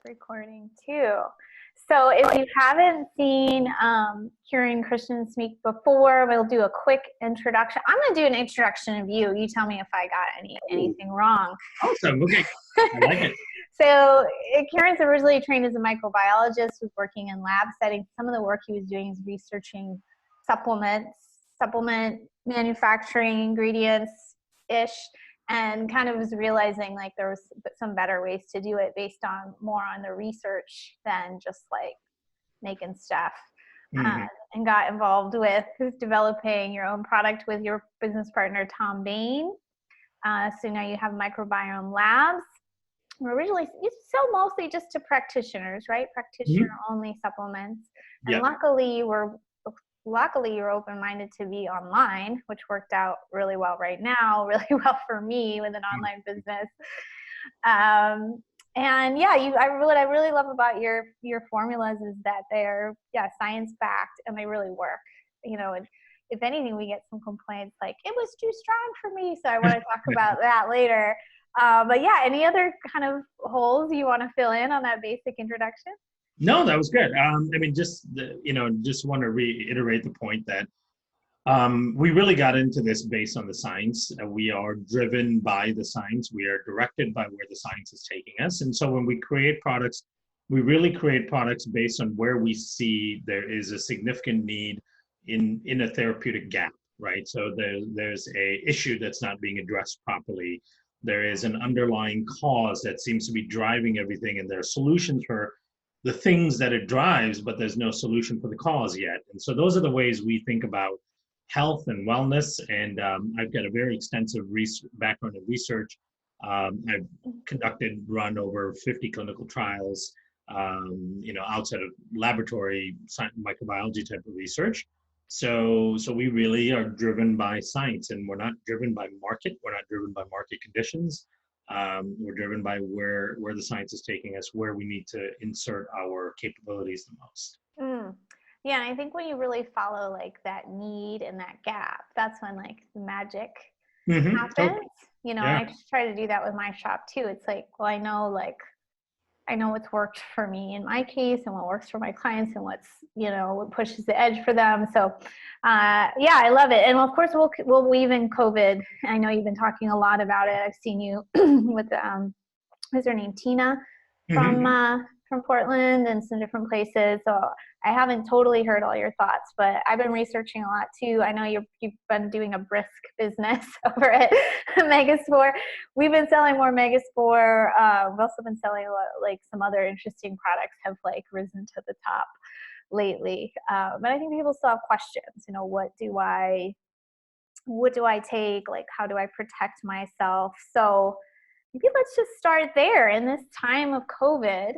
Recording too. So if you haven't seen Kiran Krishnan speak before, we'll do a quick introduction. I'm going to do an introduction of you. You tell me if I got anything wrong. Awesome. Okay. I like it. So Kiran's originally trained as a microbiologist, was working in lab settings. Some of the work he was doing is researching supplement manufacturing ingredients-ish, and kind of was realizing like there was some better ways to do it based on more on the research than just like making stuff. And got involved with developing your own product with your business partner, Tom Bain. So now you have Microbiome Labs. Originally, you sell mostly just to practitioners, right? Practitioner-only supplements. And luckily you're open-minded to be online, which worked out really well right now, really well for me with an online business. And yeah, what I really love about your formulas is that they're science-backed and they really work. You know, and if anything, we get some complaints like it was too strong for me. So I want to talk about that later. But yeah, any other kind of holes you want to fill in on that basic introduction? No, that was good. I mean, just want to reiterate the point that we really got into this based on the science. We are driven by the science. We are directed by where the science is taking us. And so when we create products, we really create products based on where we see there is a significant need in a therapeutic gap, right? So there's a issue that's not being addressed properly. There is an underlying cause that seems to be driving everything, and there are solutions for the things that it drives, but there's no solution for the cause yet. And so those are the ways we think about health and wellness. And I've got a very extensive background in research. I've run over 50 clinical trials, outside of laboratory microbiology type of research. So we really are driven by science, and we're not driven by market. We're not driven by market conditions. We're driven by where the science is taking us, where we need to insert our capabilities the most. Yeah, and I think when you really follow like that need and that gap, that's when like the magic happens. Totally. You know, and I just try to do that with my shop too. It's like, well, I know what's worked for me in my case and what works for my clients and what pushes the edge for them. So I love it. And of course we'll weave in COVID. I know you've been talking a lot about it. I've seen you with who's her name? Tina from Portland and some different places. So I haven't totally heard all your thoughts, but I've been researching a lot too. I know you've been doing a brisk business over at Megaspore. We've been selling more Megaspore. We've also been selling a lot, like some other interesting products have like risen to the top lately. But I think people still have questions. You know, what do I take? Like, how do I protect myself? So maybe let's just start there in this time of COVID.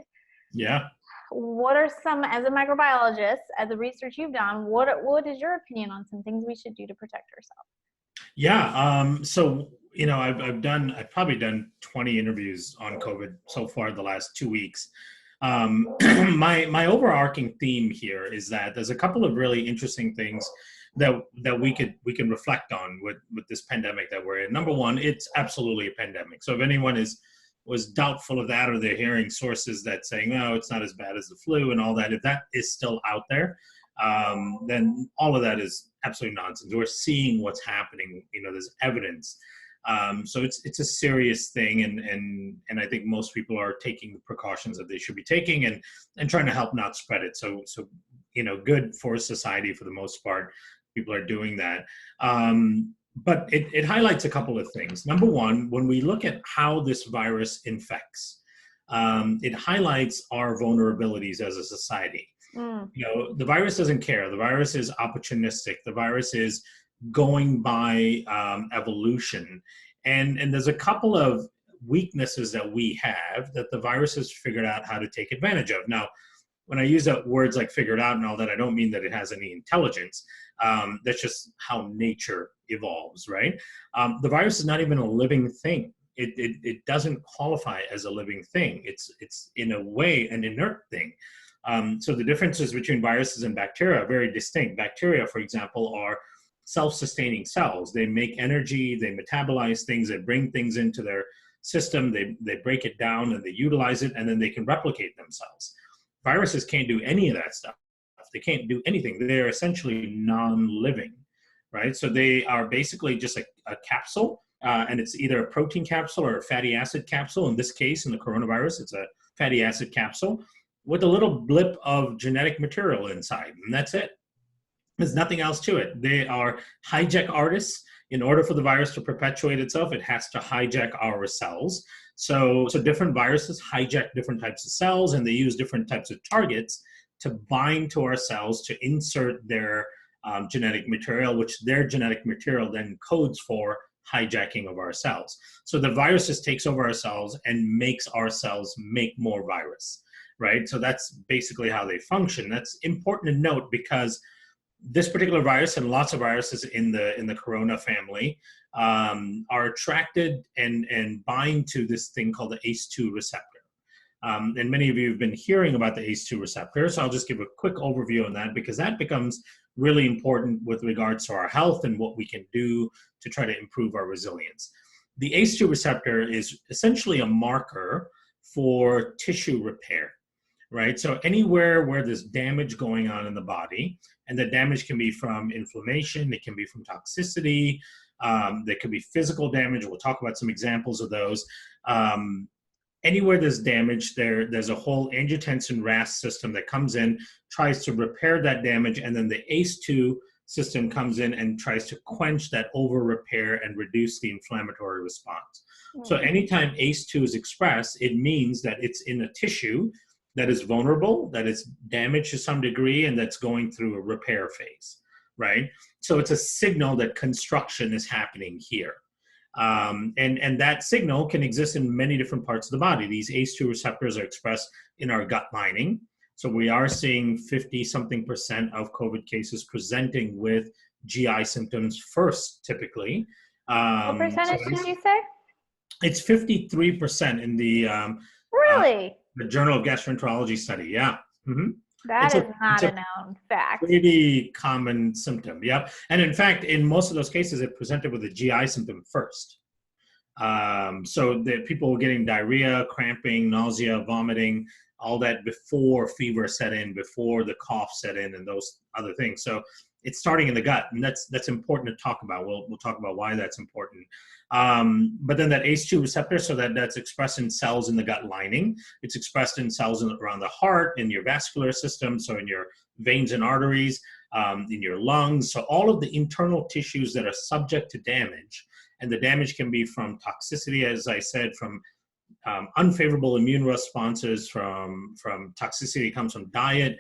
Yeah. What are some, as a microbiologist, as the research you've done, what is your opinion on some things we should do to protect ourselves? Yeah. So, I've probably done 20 interviews on COVID so far the last 2 weeks. My overarching theme here is that there's a couple of really interesting things that we can reflect on with this pandemic that we're in. Number one, it's absolutely a pandemic. So if anyone was doubtful of that, or they're hearing sources that saying, no, it's not as bad as the flu and all that, if that is still out there, then all of that is absolutely nonsense. We're seeing what's happening. There's evidence. So it's a serious thing, and I think most people are taking the precautions that they should be taking and trying to help not spread it. So good for society for the most part. People are doing that. But it highlights a couple of things. Number one, when we look at how this virus infects, it highlights our vulnerabilities as a society. The virus doesn't care. The virus is opportunistic. The virus is going by evolution. And there's a couple of weaknesses that we have that the virus has figured out how to take advantage of. Now, when I use words like figured out and all that, I don't mean that it has any intelligence. That's just how nature evolves, right? The virus is not even a living thing. It doesn't qualify as a living thing. It's in a way an inert thing. So the differences between viruses and bacteria are very distinct. Bacteria, for example, are self-sustaining cells. They make energy, they metabolize things, they bring things into their system, they break it down and they utilize it, and then they can replicate themselves. Viruses can't do any of that stuff. They can't do anything. They're essentially non-living, right? So they are basically just a capsule, and it's either a protein capsule or a fatty acid capsule. In this case, in the coronavirus, it's a fatty acid capsule with a little blip of genetic material inside, and that's it. There's nothing else to it. They are hijack artists. In order for the virus to perpetuate itself, it has to hijack our cells. So different viruses hijack different types of cells, and they use different types of targets to bind to our cells to insert their genetic material, which their genetic material then codes for hijacking of our cells. So the virus just takes over our cells and makes our cells make more virus, right? So that's basically how they function. That's important to note because this particular virus and lots of viruses in the corona family are attracted and bind to this thing called the ACE2 receptor. And many of you have been hearing about the ACE2 receptor, so I'll just give a quick overview on that because that becomes really important with regards to our health and what we can do to try to improve our resilience. The ACE2 receptor is essentially a marker for tissue repair, right? So anywhere where there's damage going on in the body, and the damage can be from inflammation, it can be from toxicity, there could be physical damage. We'll talk about some examples of those. Anywhere there's damage, there's a whole angiotensin RAS system that comes in, tries to repair that damage, and then the ACE2 system comes in and tries to quench that over repair and reduce the inflammatory response. So anytime ACE2 is expressed, it means that it's in a tissue that is vulnerable, that is damaged to some degree, and that's going through a repair phase, right? So it's a signal that construction is happening here. And that signal can exist in many different parts of the body. These ACE2 receptors are expressed in our gut lining. So we are seeing 50-something% of COVID cases presenting with GI symptoms first, typically. What percentage did you say? It's 53% in the really? The Journal of Gastroenterology study, yeah. Mm-hmm. That is not a known fact. Pretty common symptom, yep. And in fact, in most of those cases, it presented with a GI symptom first. So the people were getting diarrhea, cramping, nausea, vomiting, all that before fever set in, before the cough set in, and those other things. So it's starting in the gut, and that's important to talk about. We'll talk about why that's important. But then that ACE2 receptor, so that's expressed in cells in the gut lining. It's expressed in cells around the heart, in your vascular system, so in your veins and arteries, in your lungs. So all of the internal tissues that are subject to damage, and the damage can be from toxicity, as I said, from unfavorable immune responses, from toxicity comes from diet,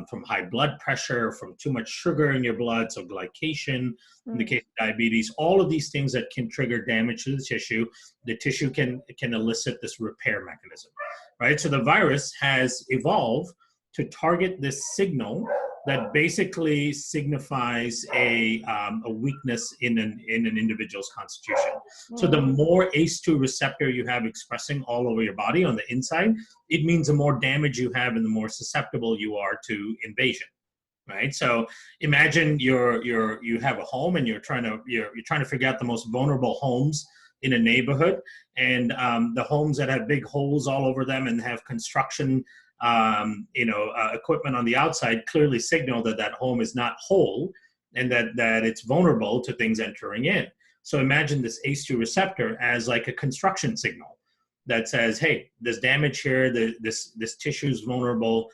from high blood pressure, from too much sugar in your blood, so glycation, in the case of diabetes, all of these things that can trigger damage to the tissue can elicit this repair mechanism, right? So the virus has evolved to target this signal that basically signifies a weakness in an individual's constitution. So the more ACE2 receptor you have expressing all over your body on the inside, it means the more damage you have and the more susceptible you are to invasion, right? So imagine you have a home and you're trying to figure out the most vulnerable homes in a neighborhood, and the homes that have big holes all over them and have construction equipment on the outside clearly signal that home is not whole and that it's vulnerable to things entering in. So imagine this ACE2 receptor as like a construction signal that says, hey, there's damage here, this tissue is vulnerable,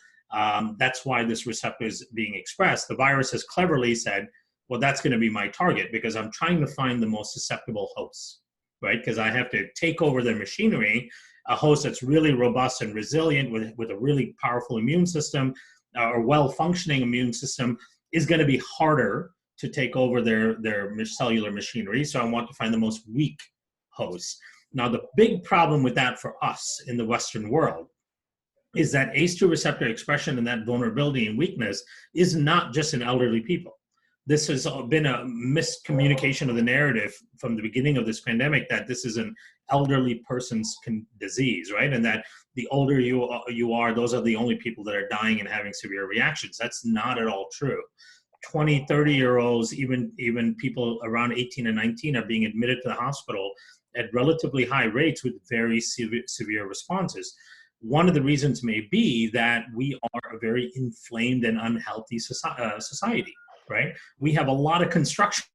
that's why this receptor is being expressed. The virus has cleverly said, well, that's going to be my target because I'm trying to find the most susceptible hosts, right? Because I have to take over their machinery. A host that's really robust and resilient with a really powerful immune system or well-functioning immune system is going to be harder to take over their cellular machinery. So I want to find the most weak hosts. Now, the big problem with that for us in the Western world is that ACE2 receptor expression and that vulnerability and weakness is not just in elderly people. This has been a miscommunication of the narrative from the beginning of this pandemic that this is an elderly person's disease, right? And that the older you are, those are the only people that are dying and having severe reactions. That's not at all true. 20, 30-year-olds, even people around 18 and 19 are being admitted to the hospital at relatively high rates with very severe responses. One of the reasons may be that we are a very inflamed and unhealthy society, right? We have a lot of construction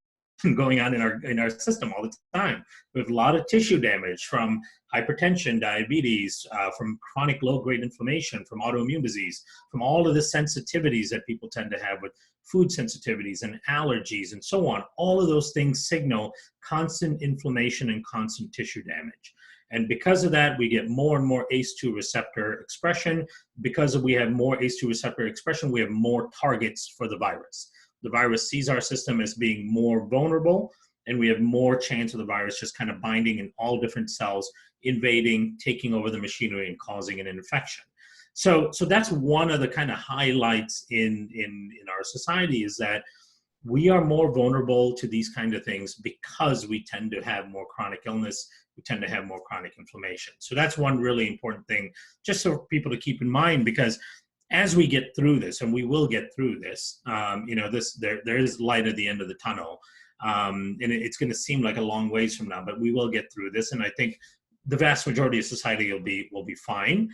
going on in our system all the time. We have a lot of tissue damage from hypertension, diabetes, from chronic low-grade inflammation, from autoimmune disease, from all of the sensitivities that people tend to have with food sensitivities and allergies and so on. All of those things signal constant inflammation and constant tissue damage. And because of that, we get more and more ACE2 receptor expression. Because we have more ACE2 receptor expression, we have more targets for the virus. The virus sees our system as being more vulnerable, and we have more chance of the virus just kind of binding in all different cells, invading, taking over the machinery, and causing an infection. So that's one of the kind of highlights in our society, is that we are more vulnerable to these kind of things because we tend to have more chronic illness. We tend to have more chronic inflammation. So that's one really important thing, just for people to keep in mind, because as we get through this, and we will get through this, there is light at the end of the tunnel, and it's going to seem like a long ways from now, but we will get through this, and I think the vast majority of society will be fine.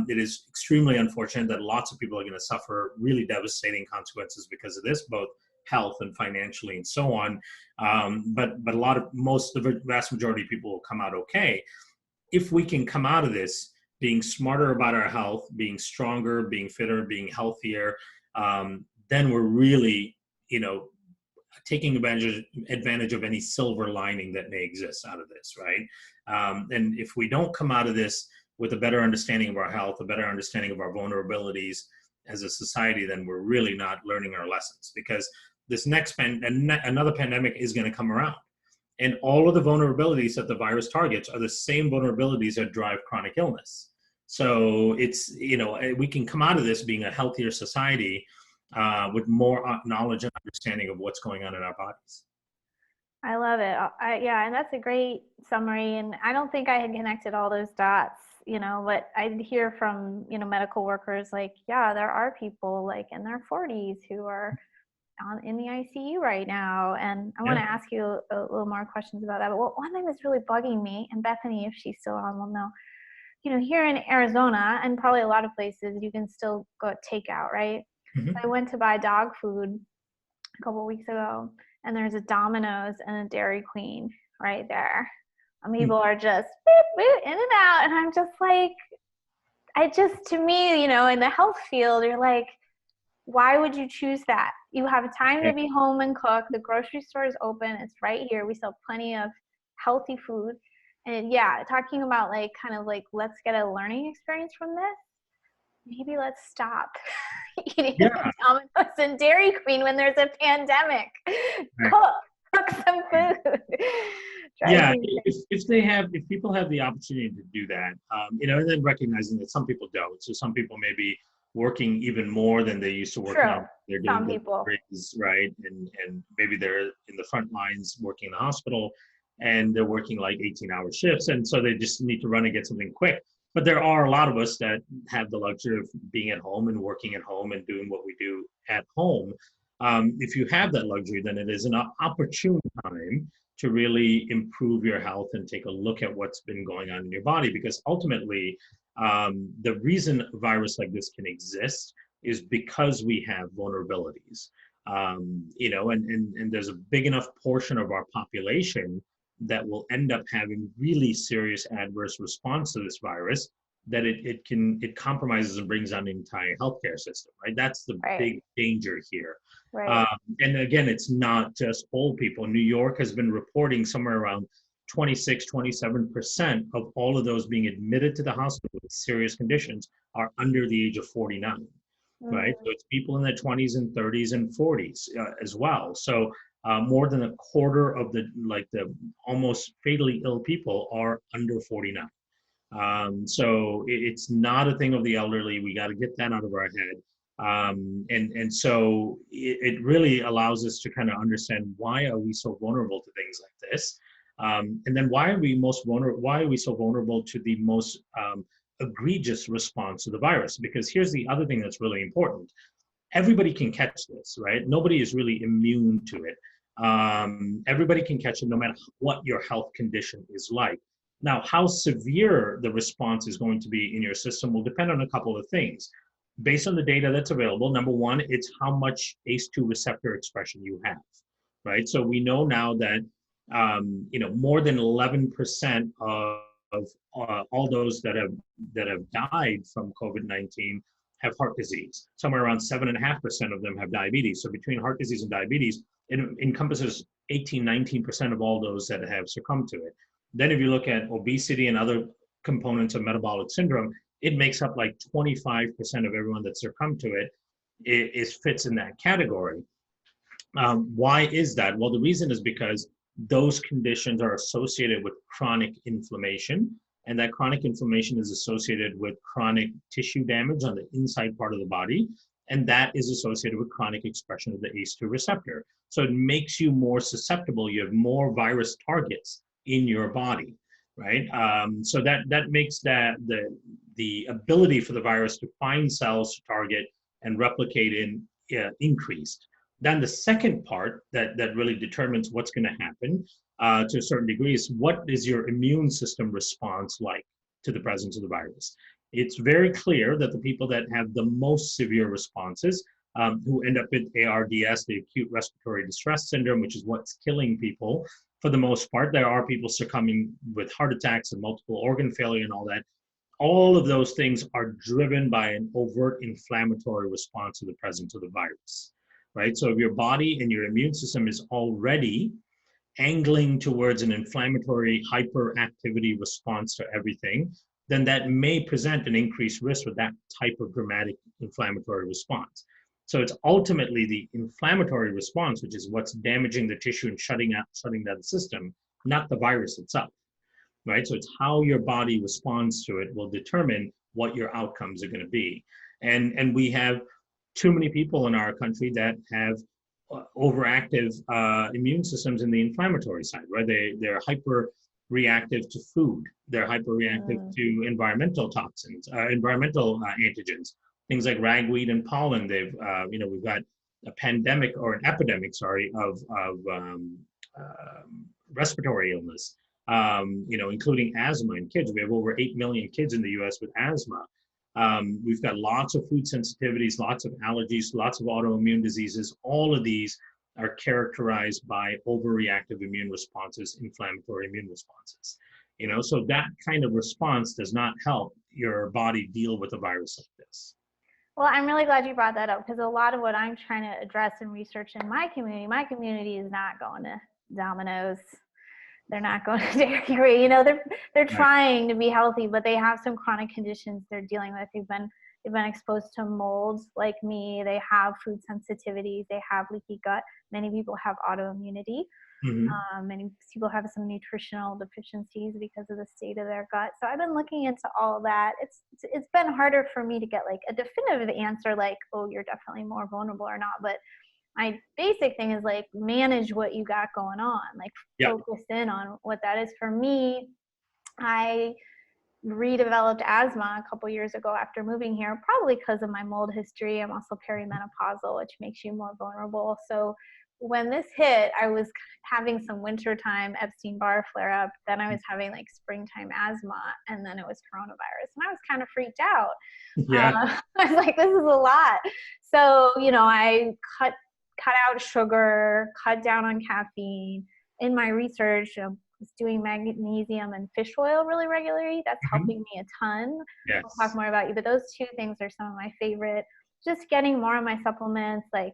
It is extremely unfortunate that lots of people are going to suffer really devastating consequences because of this, both health and financially and so on. But the vast majority of people will come out okay if we can come out of this being smarter about our health, being stronger, being fitter, being healthier. Then we're really, taking advantage of any silver lining that may exist out of this, right? And if we don't come out of this with a better understanding of our health, a better understanding of our vulnerabilities as a society, then we're really not learning our lessons, because this next another pandemic is going to come around. And all of the vulnerabilities that the virus targets are the same vulnerabilities that drive chronic illness. So it's, we can come out of this being a healthier society with more knowledge and understanding of what's going on in our bodies. I love it. And that's a great summary. And I don't think I had connected all those dots, but I hear from, medical workers like, yeah, there are people like in their 40s who are in the ICU right now. And I want to ask you a little more questions about that. But one thing that's really bugging me, and Bethany, if she's still on, will know, here in Arizona and probably a lot of places, you can still go takeout, right? Mm-hmm. So I went to buy dog food a couple of weeks ago, and there's a Domino's and a Dairy Queen right there. And people are just boop, boop, in and out. And I'm just like, to me, in the health field, you're like, why would you choose that? You have time to be home and cook. The grocery store is open. It's right here. We sell plenty of healthy food. And talking about let's get a learning experience from this. Maybe let's stop eating Domino's and Dairy Queen when there's a pandemic. Cook some food. If people have the opportunity to do that, and then recognizing that some people don't. So some people may be working even more than they used to work now. They're doing some people, right? And maybe they're in the front lines working in the hospital, and they're working like 18-hour shifts, and so they just need to run and get something quick. But there are a lot of us that have the luxury of being at home and working at home and doing what we do at home. If you have that luxury, then it is an opportune time to really improve your health and take a look at what's been going on in your body, because ultimately, the reason a virus like this can exist is because we have vulnerabilities. And there's a big enough portion of our population that will end up having really serious adverse response to this virus, that it compromises and brings down the entire healthcare system, right? That's the big danger here. Right. And again, it's not just old people. New York has been reporting somewhere around 26-27% of all of those being admitted to the hospital with serious conditions are under the age of 49, right? So it's people in their 20s and 30s and 40s as well. So more than a quarter of the almost fatally ill people are under 49. So it's not a thing of the elderly. We got to get that out of our head. And so it really allows us to kind of understand, why are we so vulnerable to things like this? And then why are we so vulnerable to the most egregious response to the virus? Because here's the other thing that's really important. Everybody can catch this, right? Nobody is really immune to it. Everybody can catch it no matter what your health condition is like. Now, how severe the response is going to be in your system will depend on a couple of things. Based on the data that's available, number one, it's how much ACE2 receptor expression you have, right? So we know now that more than 11% of all those that have died from COVID-19 have heart disease. Somewhere around 7.5% of them have diabetes. So between heart disease and diabetes, it encompasses 18, 19% of all those that have succumbed to it. Then if you look at obesity and other components of metabolic syndrome, it makes up like 25% of everyone that succumbed to it. It fits in that category. Why is that? Well, the reason is because those conditions are associated with chronic inflammation, and that chronic inflammation is associated with chronic tissue damage on the inside part of the body, and that is associated with chronic expression of the ACE2 receptor. So it makes you more susceptible. You have more virus targets in your body, right? So that makes the ability for the virus to find cells to target and replicate in increased. Then the second part that really determines what's going to happen to a certain degree is what is your immune system response like to the presence of the virus. It's very clear that the people that have the most severe responses, who end up with ARDS, the acute respiratory distress syndrome, which is what's killing people for the most part. There are people succumbing with heart attacks and multiple organ failure and all that. All of those things are driven by an overt inflammatory response to the presence of the virus, right? So if your body and your immune system is already angling towards an inflammatory hyperactivity response to everything, then that may present an increased risk with that type of dramatic inflammatory response. So it's ultimately the inflammatory response, which is what's damaging the tissue and shutting down the system, not the virus itself, right? So it's how your body responds to it will determine what your outcomes are going to be. And we have too many people in our country that have overactive immune systems in the inflammatory side, right? They're hyper reactive to food. They're hyper reactive to environmental toxins, environmental antigens, things like ragweed and pollen. We've got a pandemic or an epidemic, of respiratory illness, including asthma in kids. We have over 8 million kids in the US with asthma. We've got lots of food sensitivities, lots of allergies, lots of autoimmune diseases. All of these are characterized by overreactive immune responses, inflammatory immune responses. So that kind of response does not help your body deal with a virus like this. Well, I'm really glad you brought that up, because a lot of what I'm trying to address and research in my community is not going to Domino's. They're not going to Dairy Queen. They're trying to be healthy, but they have some chronic conditions they're dealing with. They've been exposed to molds like me. They have food sensitivities. They have leaky gut. Many people have autoimmunity. Many people have some nutritional deficiencies because of the state of their gut. So I've been looking into all that. It's been harder for me to get like a definitive answer, like, oh, you're definitely more vulnerable or not. But my basic thing is like manage what you got going on, like focus in on what that is. For me, I redeveloped asthma a couple years ago after moving here, probably because of my mold history. I'm also perimenopausal, which makes you more vulnerable. So when this hit, I was having some wintertime Epstein-Barr flare-up. Then I was having like springtime asthma, and then it was coronavirus. And I was kind of freaked out. I was like, this is a lot. So, I cut out sugar, cut down on caffeine. In my research, I was doing magnesium and fish oil really regularly. That's helping me a ton. Yes. I'll talk more about you, but those two things are some of my favorite. Just getting more of my supplements, like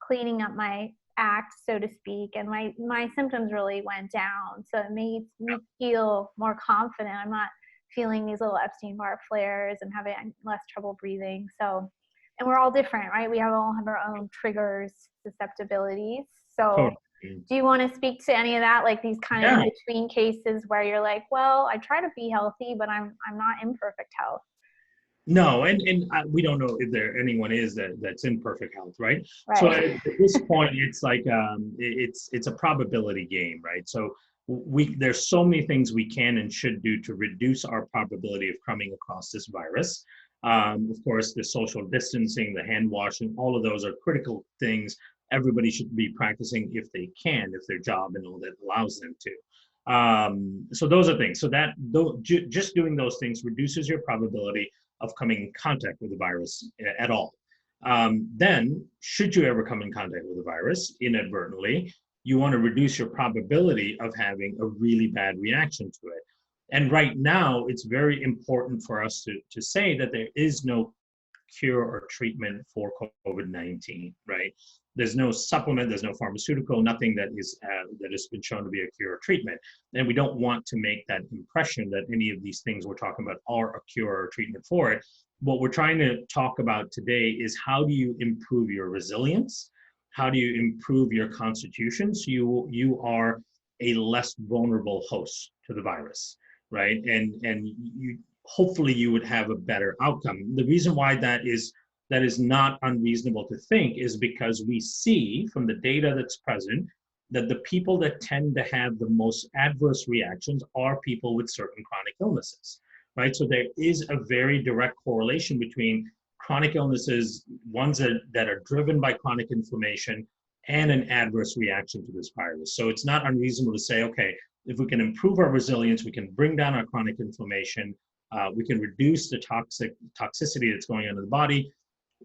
cleaning up my act, so to speak, and my symptoms really went down. So it made me feel more confident. I'm not feeling these little Epstein-Barr flares and having less trouble breathing. So, and we're all different, right? We all have our own triggers, susceptibilities. So do you want to speak to any of that, like these kind of in-between cases where you're like, well, I try to be healthy, but I'm not in perfect health? No, and we don't know if anyone is that's in perfect health, right? So at this point, it's like it's a probability game, right? So there's so many things we can and should do to reduce our probability of coming across this virus. Of course, the social distancing, the hand washing, all of those are critical things everybody should be practicing if they can, if their job and all that allows them to. So those are things. So that just doing those things reduces your probability of coming in contact with the virus at all. Then, should you ever come in contact with the virus inadvertently, you want to reduce your probability of having a really bad reaction to it. And right now, it's very important for us to say that there is no cure or treatment for COVID-19, right? There's no supplement, there's no pharmaceutical, nothing that has been shown to be a cure or treatment. And we don't want to make that impression that any of these things we're talking about are a cure or treatment for it. What we're trying to talk about today is how do you improve your resilience? How do you improve your constitution so you are a less vulnerable host to the virus, right? And you hopefully you would have a better outcome. The reason why that is not unreasonable to think is because we see from the data that's present that the people that tend to have the most adverse reactions are people with certain chronic illnesses, right? So there is a very direct correlation between chronic illnesses, ones that are driven by chronic inflammation, and an adverse reaction to this virus. So it's not unreasonable to say, okay, if we can improve our resilience, we can bring down our chronic inflammation, we can reduce the toxicity that's going on in the body,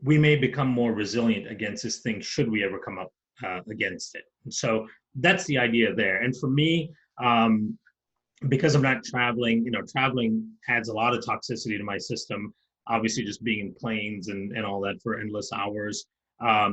we may become more resilient against this thing should we ever come up against it. And so that's the idea there. And for me, because I'm not traveling, traveling adds a lot of toxicity to my system. Obviously, just being in planes and all that for endless hours,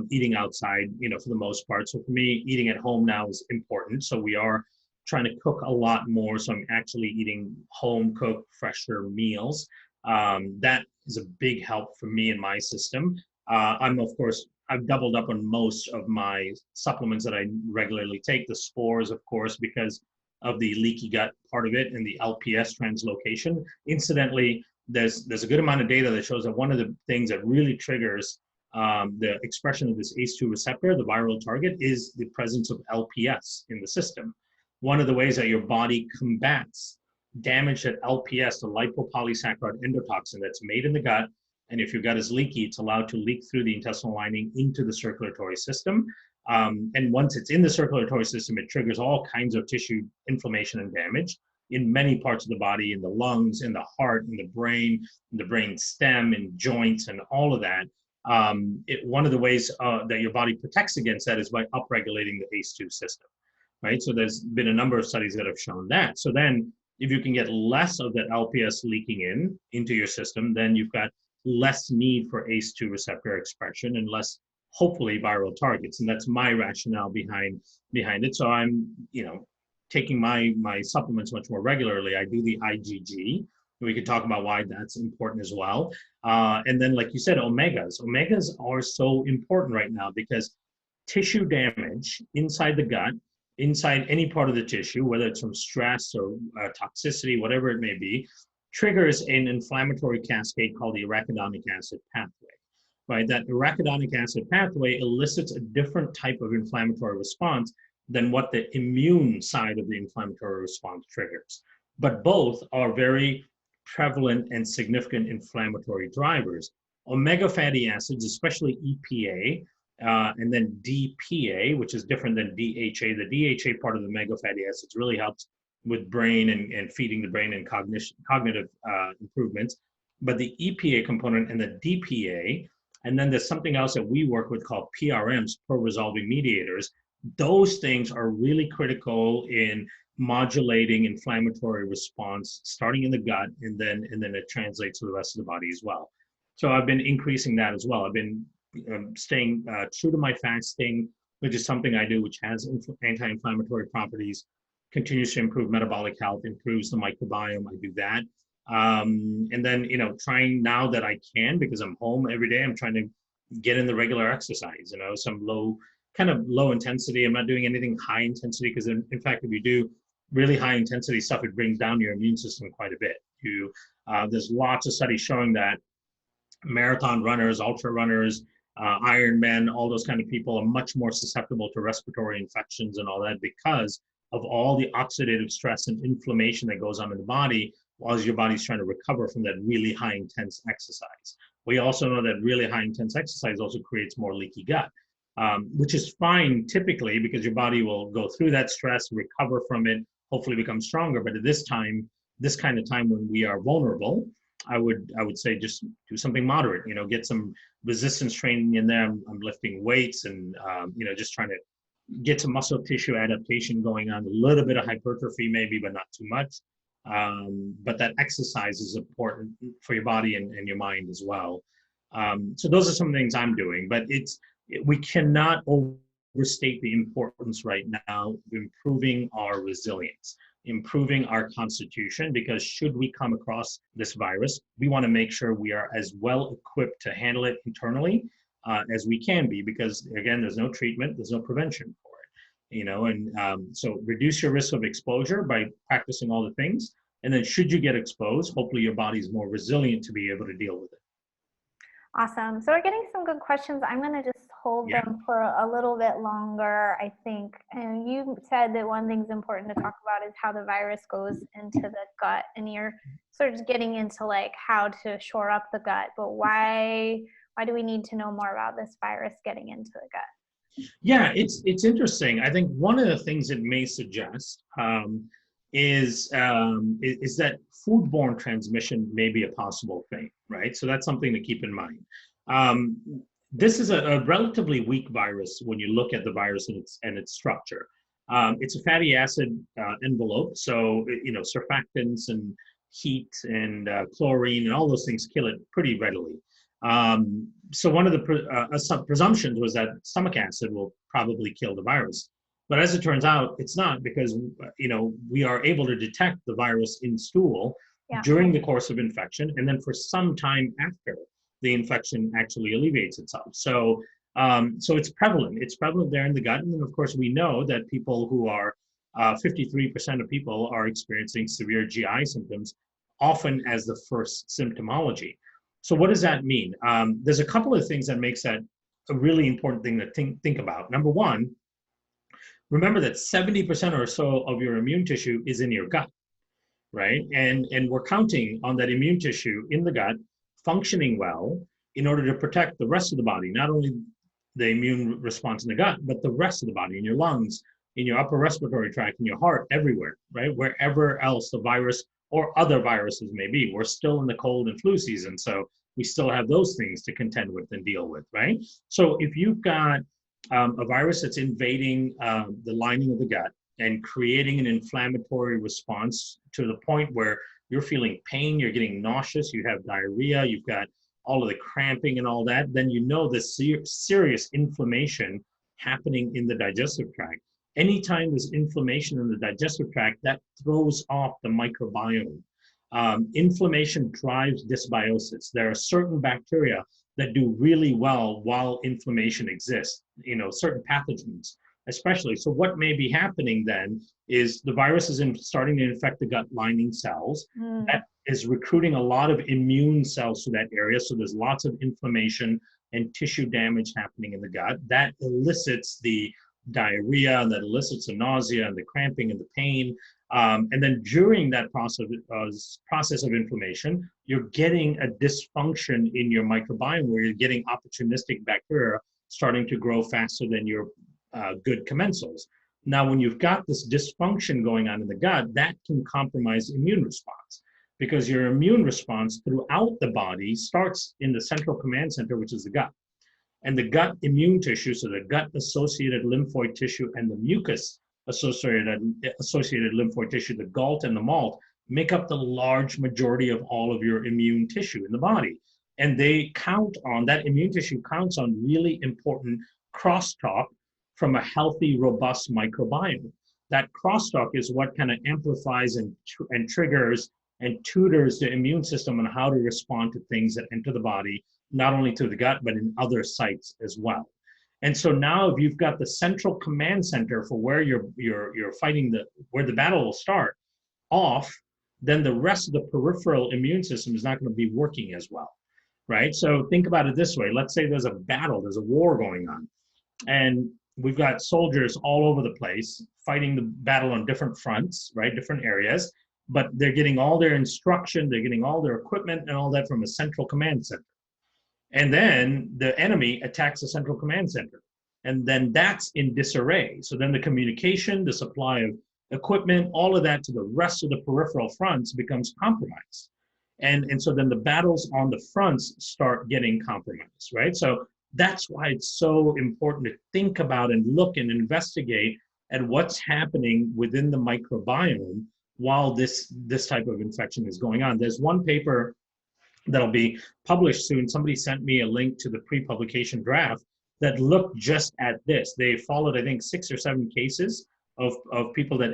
eating outside, for the most part. So for me, eating at home now is important. So we are trying to cook a lot more. So I'm actually eating home cooked, fresher meals. That is a big help for me and my system. I've doubled up on most of my supplements that I regularly take. The spores, of course, because of the leaky gut part of it and the LPS translocation. Incidentally, there's a good amount of data that shows that one of the things that really triggers the expression of this ACE2 receptor, the viral target, is the presence of LPS in the system. One of the ways that your body combats damage at LPS, the lipopolysaccharide endotoxin that's made in the gut, and if your gut is leaky, it's allowed to leak through the intestinal lining into the circulatory system. And once it's in the circulatory system, it triggers all kinds of tissue inflammation and damage in many parts of the body, in the lungs, in the heart, in the brain stem, in joints, and all of that. One of the ways that your body protects against that is by upregulating the ACE2 system, right? So there's been a number of studies that have shown that. So then if you can get less of that LPS leaking into your system, then you've got less need for ACE2 receptor expression and less, hopefully, viral targets. And that's my rationale behind it. So I'm, taking my supplements much more regularly. I do the IgG. We could talk about why that's important as well. And then, like you said, omegas. Omegas are so important right now because tissue damage inside the gut, inside any part of the tissue, whether it's from stress or toxicity, whatever it may be, triggers an inflammatory cascade called the arachidonic acid pathway, right? That arachidonic acid pathway elicits a different type of inflammatory response than what the immune side of the inflammatory response triggers. But both are very prevalent and significant inflammatory drivers. Omega fatty acids, especially EPA, and then DPA, which is different than DHA. The DHA part of the omega fatty acids really helps with brain and feeding the brain and cognitive improvements. But the EPA component and the DPA, and then there's something else that we work with called PRMs, pro-resolving mediators. Those things are really critical in modulating inflammatory response, starting in the gut, and then it translates to the rest of the body as well. So I've been increasing that as well. I've been staying true to my fasting, which is something I do, which has anti-inflammatory properties, continues to improve metabolic health, improves the microbiome. I do that. And then, trying now that I can, because I'm home every day, I'm trying to get in the regular exercise, some low intensity. I'm not doing anything high intensity because in fact, if you do really high intensity stuff, it brings down your immune system quite a bit. There's lots of studies showing that marathon runners, ultra runners, Ironmen, all those kind of people are much more susceptible to respiratory infections and all that because of all the oxidative stress and inflammation that goes on in the body while your body's trying to recover from that really high intense exercise. We also know that really high intense exercise also creates more leaky gut. which is fine typically because your body will go through that stress, recover from it, hopefully become stronger. But at this time, this kind of time when we are vulnerable, I would say just do something moderate. Get some resistance training in there. I'm lifting weights and just trying to get some muscle tissue adaptation going on. A little bit of hypertrophy maybe, but not too much. But that exercise is important for your body and your mind as well. So those are some things I'm doing. But we cannot overstate the importance right now of improving our resilience, improving our constitution, because should we come across this virus, we want to make sure we are as well equipped to handle it internally as we can be, because again, there's no treatment, there's no prevention for it, so reduce your risk of exposure by practicing all the things. And then should you get exposed, hopefully your body's more resilient to be able to deal with it. Awesome. So we're getting some good questions. I'm going to just hold them for a little bit longer, I think. And you said that one thing's important to talk about is how the virus goes into the gut. And you're sort of getting into like how to shore up the gut. But why do we need to know more about this virus getting into the gut? Yeah, it's interesting. I think one of the things it may suggest is that foodborne transmission may be a possible thing, right? So that's something to keep in mind. This is a relatively weak virus when you look at the virus and its structure. It's a fatty acid envelope, so surfactants and heat and chlorine and all those things kill it pretty readily. So one of the presumptions was that stomach acid will probably kill the virus. But as it turns out, it's not, because we are able to detect the virus in stool during the course of infection, and then for some time after the infection actually alleviates itself. So it's prevalent. It's prevalent there in the gut. And then, of course, we know that people who are 53% of people are experiencing severe GI symptoms, often as the first symptomology. So what does that mean? There's a couple of things that makes that a really important thing to think about. Number one, remember that 70% or so of your immune tissue is in your gut, right? And we're counting on that immune tissue in the gut functioning well in order to protect the rest of the body, not only the immune response in the gut, but the rest of the body, in your lungs, in your upper respiratory tract, in your heart, everywhere, right? Wherever else the virus or other viruses may be. We're still in the cold and flu season, so we still have those things to contend with and deal with, right? So if you've got a virus that's invading the lining of the gut and creating an inflammatory response to the point where you're feeling pain, you're getting nauseous, you have diarrhea, you've got all of the cramping and all that, then you know there's serious inflammation happening in the digestive tract. Anytime there's inflammation in the digestive tract, that throws off the microbiome. Inflammation drives dysbiosis. There are certain bacteria that do really well while inflammation exists, certain pathogens especially. So what may be happening then is the virus is starting to infect the gut lining cells. That is recruiting a lot of immune cells to that area. So there's lots of inflammation and tissue damage happening in the gut. That elicits the diarrhea, and that elicits the nausea and the cramping and the pain. And then during that process of inflammation, you're getting a dysfunction in your microbiome where you're getting opportunistic bacteria starting to grow faster than your good commensals. Now, when you've got this dysfunction going on in the gut, that can compromise immune response, because your immune response throughout the body starts in the central command center, which is the gut. And the gut immune tissue, so the gut-associated lymphoid tissue and the mucus-associated lymphoid tissue, the GALT and the MALT, make up the large majority of all of your immune tissue in the body. And that immune tissue counts on really important crosstalk from a healthy, robust microbiome. That crosstalk is what kind of amplifies and triggers and tutors the immune system on how to respond to things that enter the body, not only to the gut, but in other sites as well. And so now if you've got the central command center for where you're fighting where the battle will start off, then the rest of the peripheral immune system is not going to be working as well, right? So think about it this way. Let's say there's a battle, there's a war going on, and we've got soldiers all over the place fighting the battle on different fronts, right? Different areas, but they're getting all their instruction, they're getting all their equipment and all that from a central command center. And then the enemy attacks the central command center. And then that's in disarray. So then the communication, the supply of equipment, all of that to the rest of the peripheral fronts becomes compromised. And so then the battles on the fronts start getting compromised, right? So that's why it's so important to think about and look and investigate at what's happening within the microbiome while this type of infection is going on. There's one paper that'll be published soon. Somebody sent me a link to the pre-publication draft that looked just at this. They followed, I think, 6 or 7 cases of people that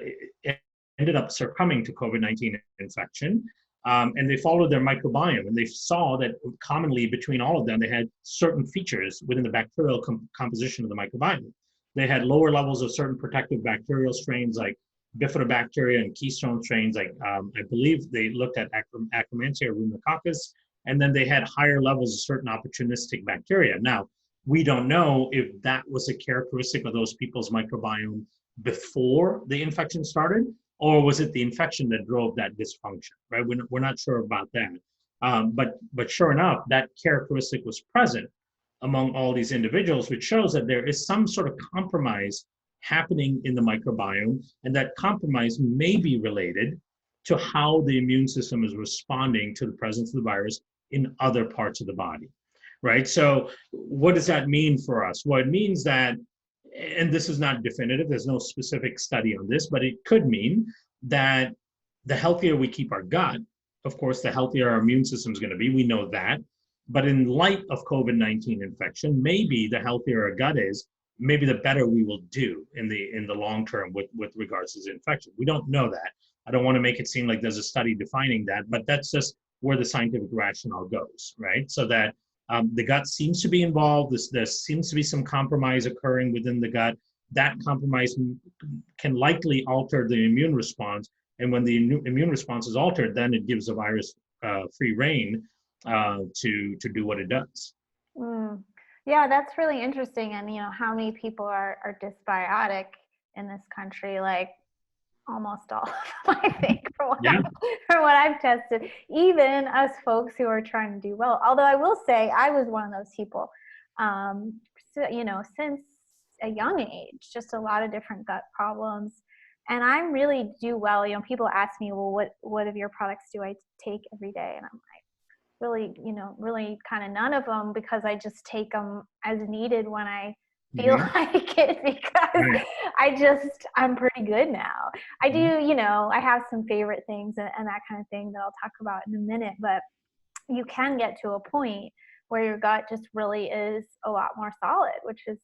ended up succumbing to COVID-19 infection. And they followed their microbiome, and they saw that commonly between all of them, they had certain features within the bacterial composition of the microbiome. They had lower levels of certain protective bacterial strains like bifidobacteria and keystone strains. Like I believe they looked at Akkermansia rheumacoccus, and then they had higher levels of certain opportunistic bacteria. Now, we don't know if that was a characteristic of those people's microbiome before the infection started, or was it the infection that drove that dysfunction, right? We're not sure about that. But sure enough, that characteristic was present among all these individuals, which shows that there is some sort of compromise happening in the microbiome, and that compromise may be related to how the immune system is responding to the presence of the virus in other parts of the body, right? So what does that mean for us? Well, it means that, and this is not definitive, there's no specific study on this, but it could mean that the healthier we keep our gut, of course, the healthier our immune system is going to be. We know that. But in light of COVID-19 infection, maybe the healthier our gut is, maybe the better we will do in the long term with regards to this infection. We don't know that. I don't want to make it seem like there's a study defining that, but that's just where the scientific rationale goes, right? So that the gut seems to be involved. There seems to be some compromise occurring within the gut. That compromise can likely alter the immune response. And when the immune response is altered, then it gives the virus free rein to do what it does. Yeah, that's really interesting. And how many people are dysbiotic in this country? Like almost all of them, I think, from what I've tested. Even us folks who are trying to do well. Although I will say, I was one of those people. Since a young age, just a lot of different gut problems. And I really do well. People ask me, well, what of your products do I take every day? And I'm like, really kind of none of them, because I just take them as needed when I feel like it, because I'm pretty good now. I do, I have some favorite things and that kind of thing that I'll talk about in a minute, but you can get to a point where your gut just really is a lot more solid, which is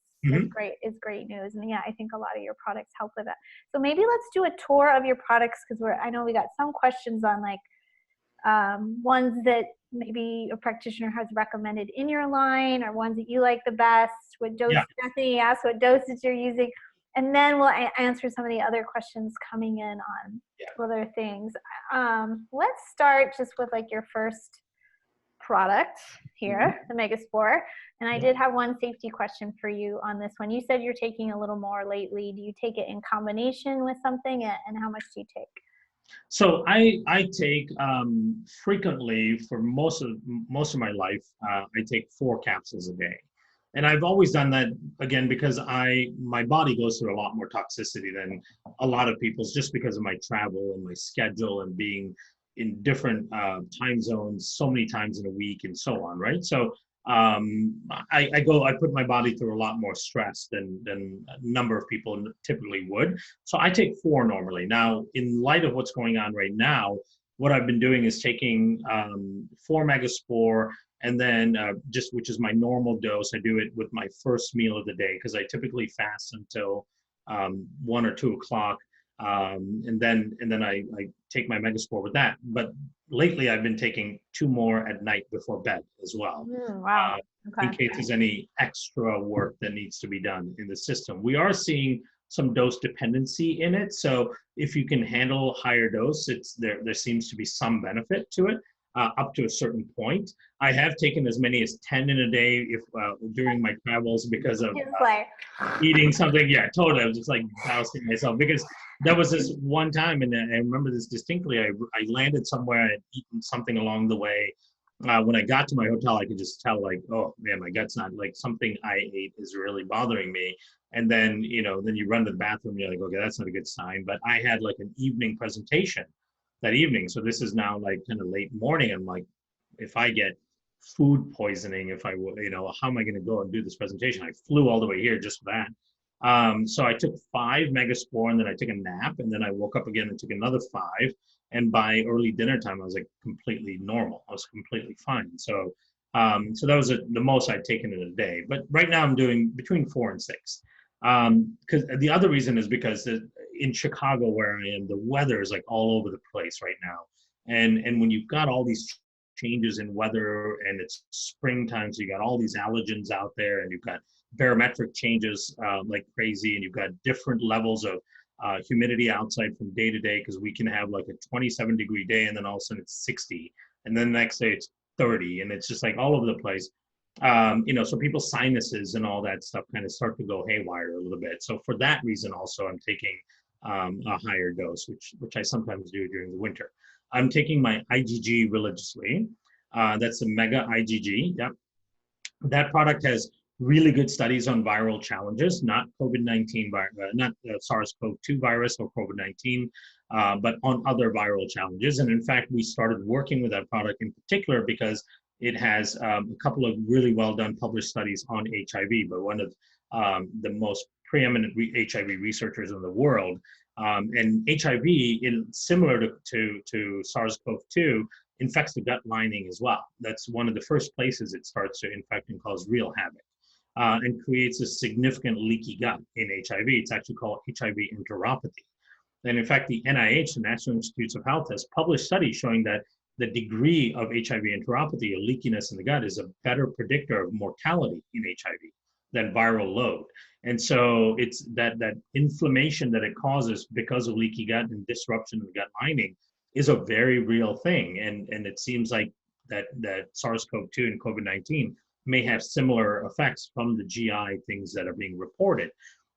great news. And I think a lot of your products help with that. So maybe let's do a tour of your products, because I know we got some questions on like ones that maybe a practitioner has recommended in your line, or ones that you like the best. What dose? Bethany asked what dosage you're using, and then we'll answer some of the other questions coming in on other things. Let's start just with like your first product here, the Megaspore. And I did have one safety question for you on this one. You said you're taking a little more lately. Do you take it in combination with something, and how much do you take? So I take frequently, for most of my life, I take 4 capsules a day. And I've always done that, again, because my body goes through a lot more toxicity than a lot of people's, just because of my travel and my schedule and being in different time zones so many times in a week and so on, right? So I put my body through a lot more stress than a number of people typically would. So I take 4 normally. Now, in light of what's going on right now, what I've been doing is taking 4 Megaspore, and then which is my normal dose. I do it with my first meal of the day, because I typically fast until 1 or 2 o'clock. And then I take my Megaspore with that. But lately I've been taking 2 more at night before bed as well. Wow. In case there's any extra work that needs to be done in the system. We are seeing some dose dependency in it. So if you can handle higher dose, there seems to be some benefit to it. Up to a certain point. I have taken as many as 10 in a day during my travels, because of eating something. Yeah, totally. I was just like dousing myself, because there was this one time, and I remember this distinctly. I landed somewhere, I had eaten something along the way, when I got to my hotel, I could just tell, like, oh man, my gut's not, like, something I ate is really bothering me. And then, then you run to the bathroom, you're like, okay, that's not a good sign. But I had like an evening presentation that evening. So this is now like kind of late morning. I'm like, if I get food poisoning, if I will, how am I going to go and do this presentation? I flew all the way here just for that. So I took 5 Megaspore, and then I took a nap, and then I woke up again and took another 5. And by early dinner time, I was like completely normal. I was completely fine. So, so that was the most I'd taken in a day. But right now I'm doing between 4 and 6. Because the other reason is because in Chicago, where I am, the weather is like all over the place right now. And when you've got all these changes in weather, and it's springtime, so you got all these allergens out there, and you've got barometric changes like crazy, and you've got different levels of humidity outside from day to day, because we can have like a 27-degree day, and then all of a sudden it's 60, and then the next day it's 30, and it's just like all over the place. So people's sinuses and all that stuff kind of start to go haywire a little bit. So for that reason, also, I'm taking a higher dose, which I sometimes do during the winter. I'm taking my IgG religiously. That's the Mega IgG. Yep. That product has really good studies on viral challenges, not COVID-19, not SARS-CoV-2 virus or COVID-19, but on other viral challenges. And in fact, we started working with that product in particular because it has a couple of really well done published studies on HIV, but one of the most preeminent HIV researchers in the world. And HIV, similar to SARS-CoV-2, infects the gut lining as well. That's one of the first places it starts to infect and cause real havoc, and creates a significant leaky gut in HIV. It's actually called HIV enteropathy. And in fact, the NIH, the National Institutes of Health, has published studies showing that the degree of HIV enteropathy, or leakiness in the gut, is a better predictor of mortality in HIV than viral load. And so it's that inflammation that it causes because of leaky gut and disruption in the gut lining is a very real thing. And it seems like that SARS-CoV-2 and COVID-19 may have similar effects from the GI things that are being reported.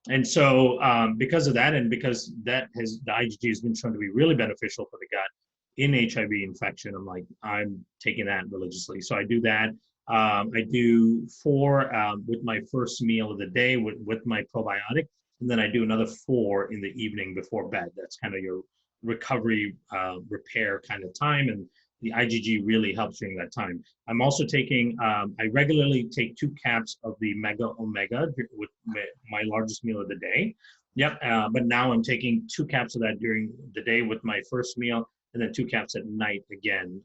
And so because of that, and because the IgG has been shown to be really beneficial for the gut in HIV infection, I'm taking that religiously. So I do that. I do 4 with my first meal of the day with my probiotic, and then I do another 4 in the evening before bed. That's kind of your recovery, repair kind of time, and the IgG really helps during that time. I'm also taking, I regularly take 2 caps of the Mega Omega with my largest meal of the day. Yep, but now I'm taking 2 caps of that during the day with my first meal, and then 2 caps at night again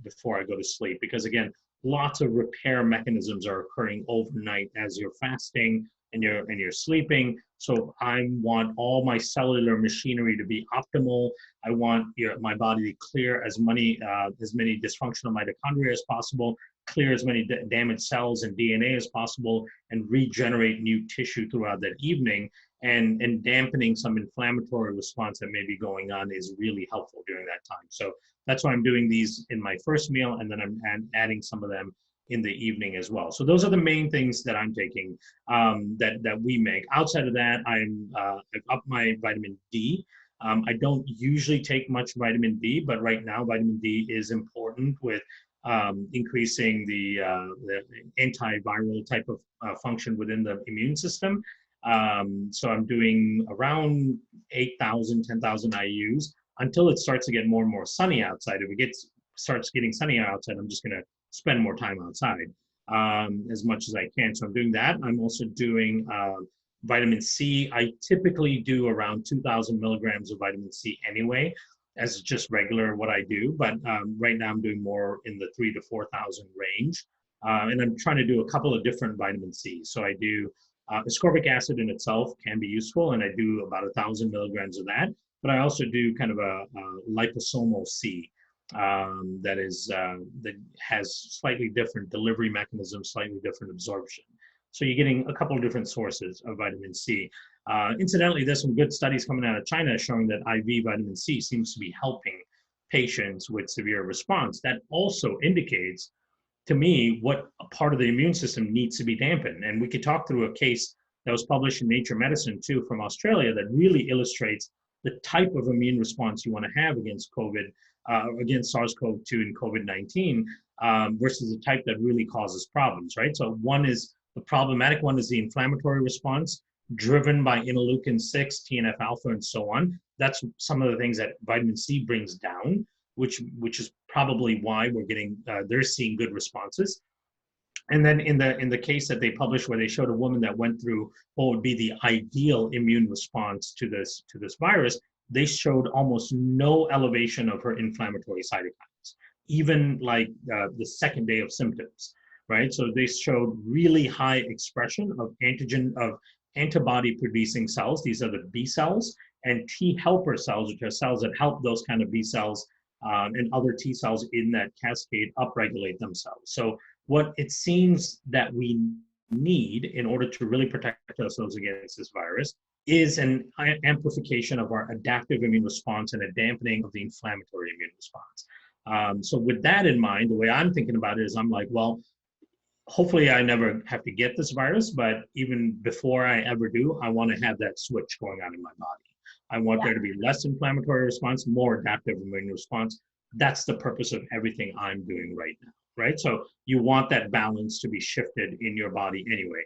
before I go to sleep. Because again, lots of repair mechanisms are occurring overnight as you're fasting and you're sleeping. So I want all my cellular machinery to be optimal. I want my body to clear as many dysfunctional mitochondria as possible, clear as many damaged cells and DNA as possible, and regenerate new tissue throughout that evening. And dampening some inflammatory response that may be going on is really helpful during that time. So that's why I'm doing these in my first meal, and then I'm adding some of them in the evening as well. So those are the main things that I'm taking that we make. Outside of that, I've upped my vitamin D. I don't usually take much vitamin D, but right now vitamin D is important with increasing the antiviral type of function within the immune system. So I'm doing around 8,000, 10,000 IUs until it starts to get more and more sunny outside. If it starts getting sunnier outside, I'm just going to spend more time outside as much as I can. So I'm doing that. I'm also doing vitamin C. I typically do around 2,000 milligrams of vitamin C anyway, as just regular what I do. But right now I'm doing more in the 3,000 to 4,000 range. And I'm trying to do a couple of different vitamin C. So I do ascorbic acid in itself can be useful, and I do about 1,000 milligrams of that. But I also do kind of a liposomal C that has slightly different delivery mechanism, slightly different absorption. So you're getting a couple of different sources of vitamin C. Incidentally, there's some good studies coming out of China showing that IV vitamin C seems to be helping patients with severe response. That also indicates to me what part of the immune system needs to be dampened. And we could talk through a case that was published in Nature Medicine too from Australia that really illustrates the type of immune response you want to have against COVID, against SARS-CoV-2 and COVID-19. versus the type that really causes problems, right? So one is the problematic one is the inflammatory response driven by interleukin 6, TNF alpha, and so on. That's some of the things that vitamin C brings down, which is probably why we're getting they're seeing good responses. And then in the case that they published where they showed a woman that went through what would be the ideal immune response to this virus, they showed almost no elevation of her inflammatory cytokines, even like the second day of symptoms, right? So they showed really high expression of antibody producing cells. These are the B cells, and T helper cells, which are cells that help those kind of B cells and other T cells in that cascade upregulate themselves. So what it seems that we need in order to really protect ourselves against this virus is an amplification of our adaptive immune response and a dampening of the inflammatory immune response. So with that in mind, the way I'm thinking about it is I'm like, well, hopefully I never have to get this virus, but even before I ever do, I want to have that switch going on in my body. I want there to be less inflammatory response, more adaptive immune response. That's the purpose of everything I'm doing right now, right? So you want that balance to be shifted in your body anyway.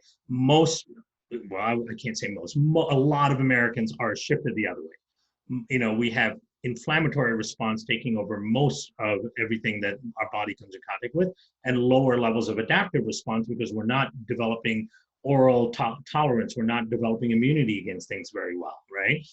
Well, I can't say most, a lot of Americans are shifted the other way. You know, we have inflammatory response taking over most of everything that our body comes in contact with, and lower levels of adaptive response because we're not developing oral tolerance. We're not developing immunity against things very well, right?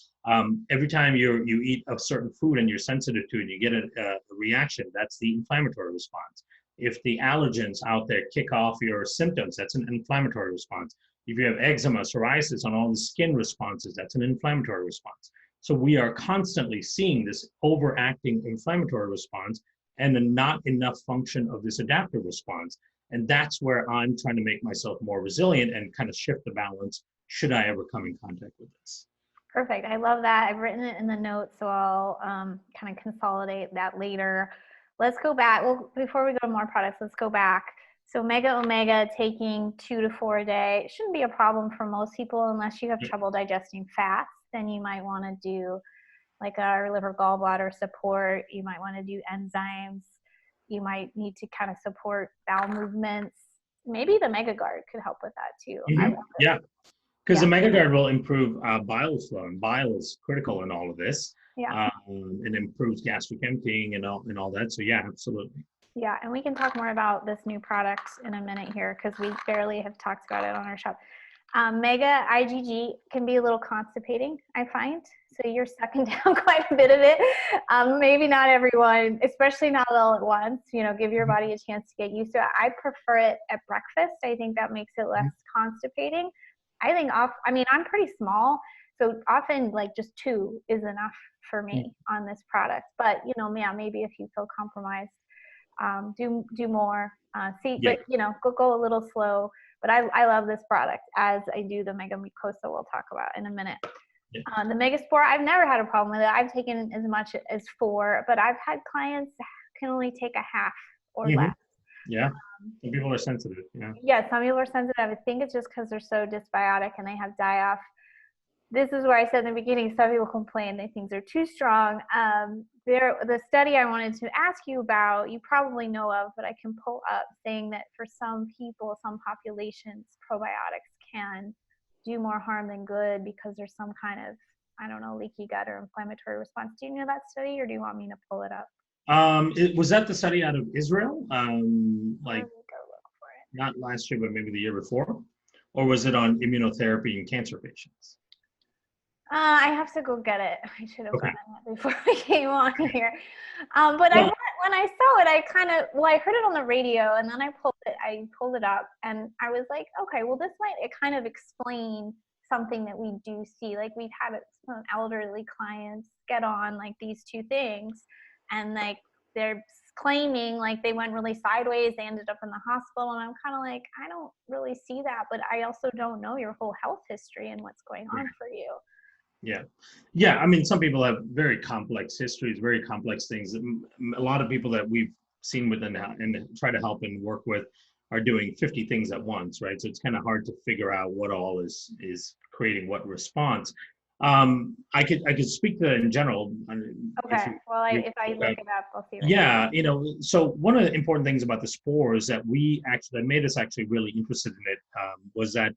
Every time you eat a certain food and you're sensitive to it and you get a reaction, that's the inflammatory response. If the allergens out there kick off your symptoms, that's an inflammatory response. If you have eczema, psoriasis on all the skin responses, that's an inflammatory response. So we are constantly seeing this overacting inflammatory response and the not enough function of this adaptive response. And that's where I'm trying to make myself more resilient and kind of shift the balance should I ever come in contact with this. Perfect. I love that. I've written it in the notes, so I'll kind of consolidate that later. Let's go back. Well, before we go to more products, let's go back. So Mega Omega taking 2 to 4 a day, it shouldn't be a problem for most people unless you have trouble digesting fats. Then you might want to do like our liver gallbladder support. You might want to do enzymes. You might need to kind of support bowel movements. Maybe the MegaGuard could help with that too. Yeah, because the MegaGuard will improve bile flow, and bile is critical in all of this. Yeah. It improves gastric emptying and all that. So yeah, absolutely. Yeah, and we can talk more about this new product in a minute here because we barely have talked about it on our shop. Mega IgG can be a little constipating, I find. So you're sucking down quite a bit of it. Maybe not everyone, especially not all at once. You know, give your body a chance to get used to it. I prefer it at breakfast. I think that makes it less constipating. I'm pretty small, so often like just 2 is enough for me on this product. But you know, maybe if you feel compromised, do more. But you know, go a little slow. But I love this product, as I do the MegaMycosa we'll talk about in a minute. Yeah. The Megaspore, I've never had a problem with it. I've taken as much as 4, but I've had clients that can only take a half or less. Yeah, some people are sensitive. Yeah, some people are sensitive. I think it's just because they're so dysbiotic and they have die-off. This is where I said in the beginning, some people complain they think they're too strong. The study I wanted to ask you about, you probably know of, but I can pull up, saying that for some people, some populations, probiotics can do more harm than good because there's some kind of, I don't know, leaky gut or inflammatory response. Do you know that study, or do you want me to pull it up? Was that the study out of Israel? Not last year, but maybe the year before? Or was it on immunotherapy in cancer patients? I have to go get it. I should have gotten it before we came on here. But when I saw it, I heard it on the radio, and then I pulled it up, and I was like, okay, well, this might kind of explain something that we do see. Like, we've had some elderly clients get on like these 2 things, and like they're claiming like they went really sideways, they ended up in the hospital, and I'm kind of like, I don't really see that, but I also don't know your whole health history and what's going on for you. Yeah. I mean, some people have very complex histories, very complex things. A lot of people that we've seen with and try to help and work with are doing 50 things at once, right? So it's kind of hard to figure out what all is creating what response. I could speak to that in general. Okay. Well, if I look it up, I'll see. Yeah, you know, so one of the important things about the spores that made us actually really interested in it was that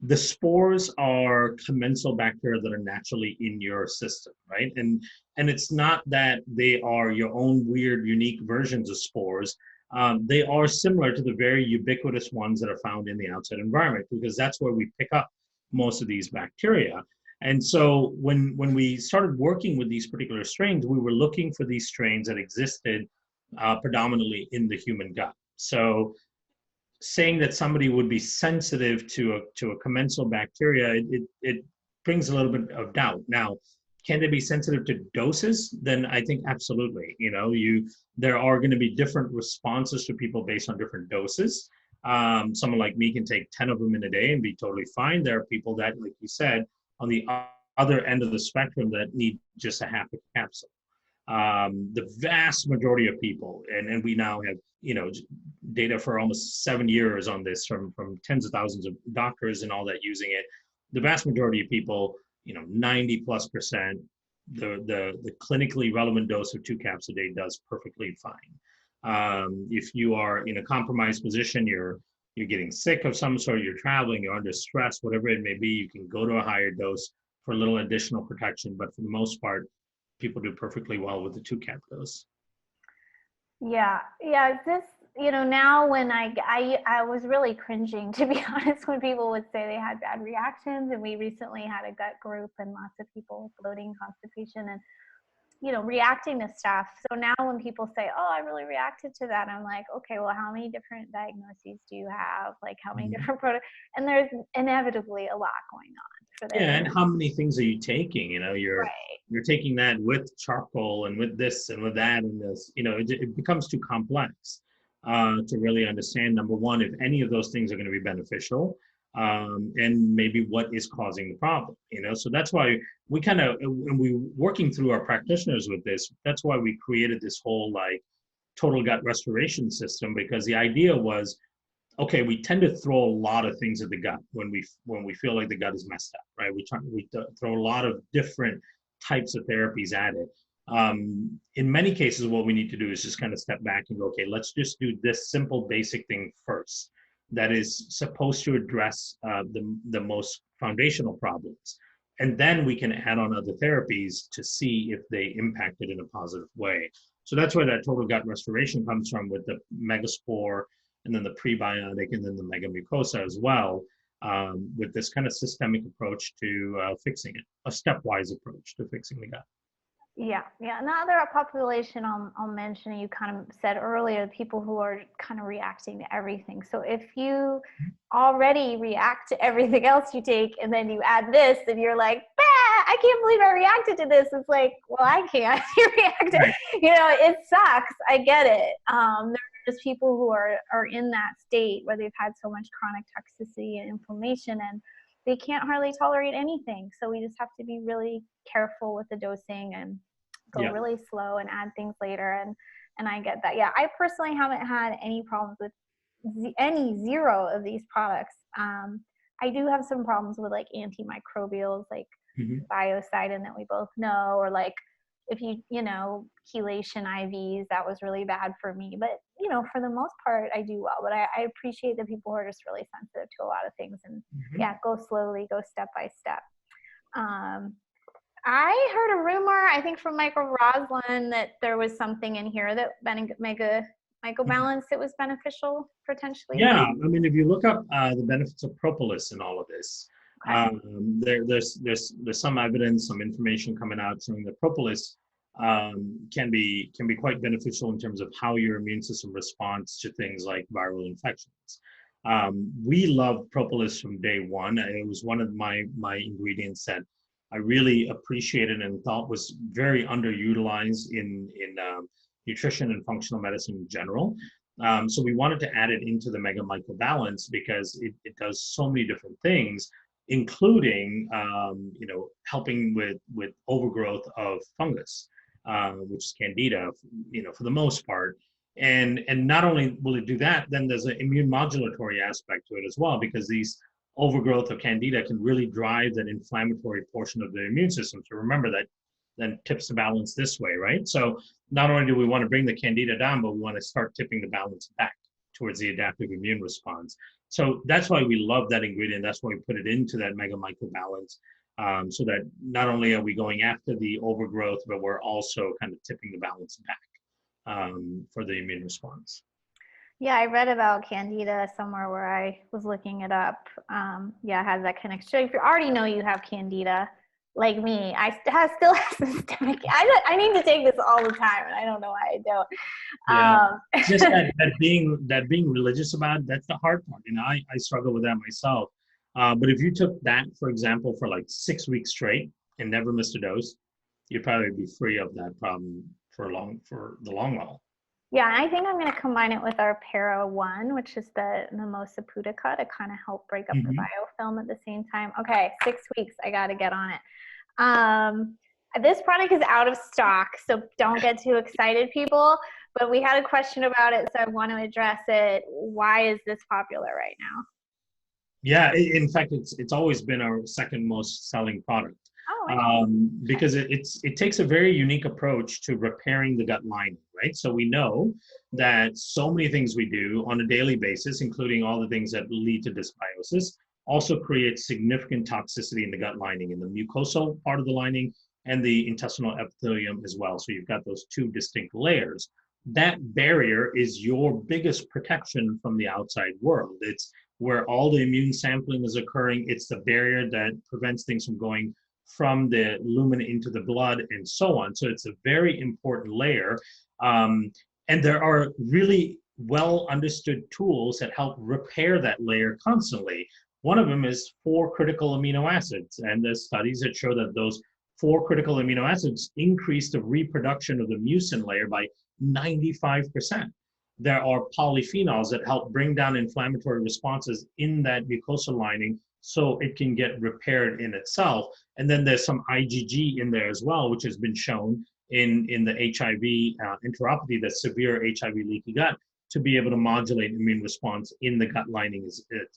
the spores are commensal bacteria that are naturally in your system, right? And it's not that they are your own weird, unique versions of spores. They are similar to the very ubiquitous ones that are found in the outside environment, because that's where we pick up most of these bacteria. And so when we started working with these particular strains, we were looking for these strains that existed predominantly in the human gut. So saying that somebody would be sensitive to a commensal bacteria, it brings a little bit of doubt. Now, can they be sensitive to doses? Then I think absolutely. You know, there are going to be different responses to people based on different doses. Someone like me can take 10 of them in a day and be totally fine. There are people that, like you said, on the other end of the spectrum that need just a half a capsule. The vast majority of people, and we now have, you know, data for almost 7 years on this from tens of thousands of doctors and all that using it. The vast majority of people, you know, 90+%, the clinically relevant dose of 2 caps a day does perfectly fine. If you are in a compromised position, you're getting sick of some sort, you're traveling, you're under stress, whatever it may be, you can go to a higher dose for a little additional protection. But for the most part, people do perfectly well with the 2 cap dose. Yeah. This, you know, now when I was really cringing, to be honest, when people would say they had bad reactions, and we recently had a gut group and lots of people with bloating, constipation, and, you know, reacting to stuff. So now when people say, oh, I really reacted to that, I'm like, okay, well, how many different diagnoses do you have? Like, how many different products? And there's inevitably a lot going on for this. Yeah, and how many things are you taking? You know, you're taking that with charcoal and with this and with that and this. You know, it becomes too complex to really understand, number one, if any of those things are going to be beneficial, and maybe what is causing the problem. You know, so that's why we kind of, when we were working through our practitioners with this, that's why we created this whole like total gut restoration system, because the idea was, okay, we tend to throw a lot of things at the gut when we feel like the gut is messed up, right? We throw a lot of different types of therapies at it. In many cases, what we need to do is just kind of step back and go, okay, let's just do this simple, basic thing first that is supposed to address the most foundational problems. And then we can add on other therapies to see if they impact it in a positive way. So that's where that total gut restoration comes from, with the Megaspore, and then the prebiotic, and then the MegaMucosa as well, with this kind of systemic approach to fixing it, a stepwise approach to fixing the gut. Yeah. Another population I'll mention, you kind of said earlier, people who are kind of reacting to everything. So if you already react to everything else you take, and then you add this, and you're like, I can't believe I reacted to this. It's like, well, I can't. You reacted. Right. You know, it sucks. I get it. There's people who are in that state where they've had so much chronic toxicity and inflammation, and they can't hardly tolerate anything. So we just have to be really careful with the dosing and go really slow and add things later. And I get that. Yeah, I personally haven't had any problems with zero of these products. I do have some problems with like antimicrobials, like biocidin that we both know, or like if you know, chelation IVs, that was really bad for me. But, you know, for the most part, I do well. But I appreciate that people are just really sensitive to a lot of things. And go slowly, go step by step. I heard a rumor, I think from Michael Roslin, that there was something in here that MegaMycoBalance, it was beneficial potentially. Yeah, I mean, if you look up the benefits of propolis in all of this, there's some evidence, some information coming out showing that propolis can be quite beneficial in terms of how your immune system responds to things like viral infections. We loved propolis from day one. It was one of my ingredients that I really appreciated and thought was very underutilized in nutrition and functional medicine in general. So we wanted to add it into the MegaMycoBalance because it does so many different things, including you know, helping with overgrowth of fungus, which is Candida, you know, for the most part. And not only will it do that, then there's an immune modulatory aspect to it as well, because these overgrowth of Candida can really drive that inflammatory portion of the immune system. So remember that then tips the balance this way, right? So not only do we want to bring the Candida down, but we want to start tipping the balance back towards the adaptive immune response. So that's why we love that ingredient. That's why we put it into that MegaMycoBalance, so that not only are we going after the overgrowth, but we're also kind of tipping the balance back for the immune response. Yeah, I read about Candida somewhere where I was looking it up. Yeah, it has that connection. So if you already know you have Candida, like me, I still have systemic. I need to take this all the time, and I don't know why I don't. Yeah, just that being religious about it, that's the hard part. You know, I struggle with that myself. But if you took that, for example, for like 6 weeks straight and never missed a dose, you'd probably be free of that problem for the long haul. Yeah, and I think I'm going to combine it with our Para 1, which is the Mimosa Pudica, to kind of help break up the biofilm at the same time. Okay, 6 weeks, I got to get on it. This product is out of stock, so don't get too excited, people. But we had a question about it, so I want to address it. Why is this popular right now? Yeah, in fact, it's always been our second most selling product. Because it takes a very unique approach to repairing the gut lining, right? So we know that so many things we do on a daily basis, including all the things that lead to dysbiosis, also create significant toxicity in the gut lining, in the mucosal part of the lining and the intestinal epithelium as well. So you've got those two distinct layers. That barrier is your biggest protection from the outside world. It's where all the immune sampling is occurring. It's the barrier that prevents things from going from the lumen into the blood and so on. So it's a very important layer. And there are really well understood tools that help repair that layer constantly. One of them is 4 critical amino acids. And there's studies that show that those 4 critical amino acids increase the reproduction of the mucin layer by 95%. There are polyphenols that help bring down inflammatory responses in that mucosal lining so it can get repaired in itself. And then there's some IgG in there as well, which has been shown in the HIV enteropathy, the severe HIV leaky gut, to be able to modulate immune response in the gut lining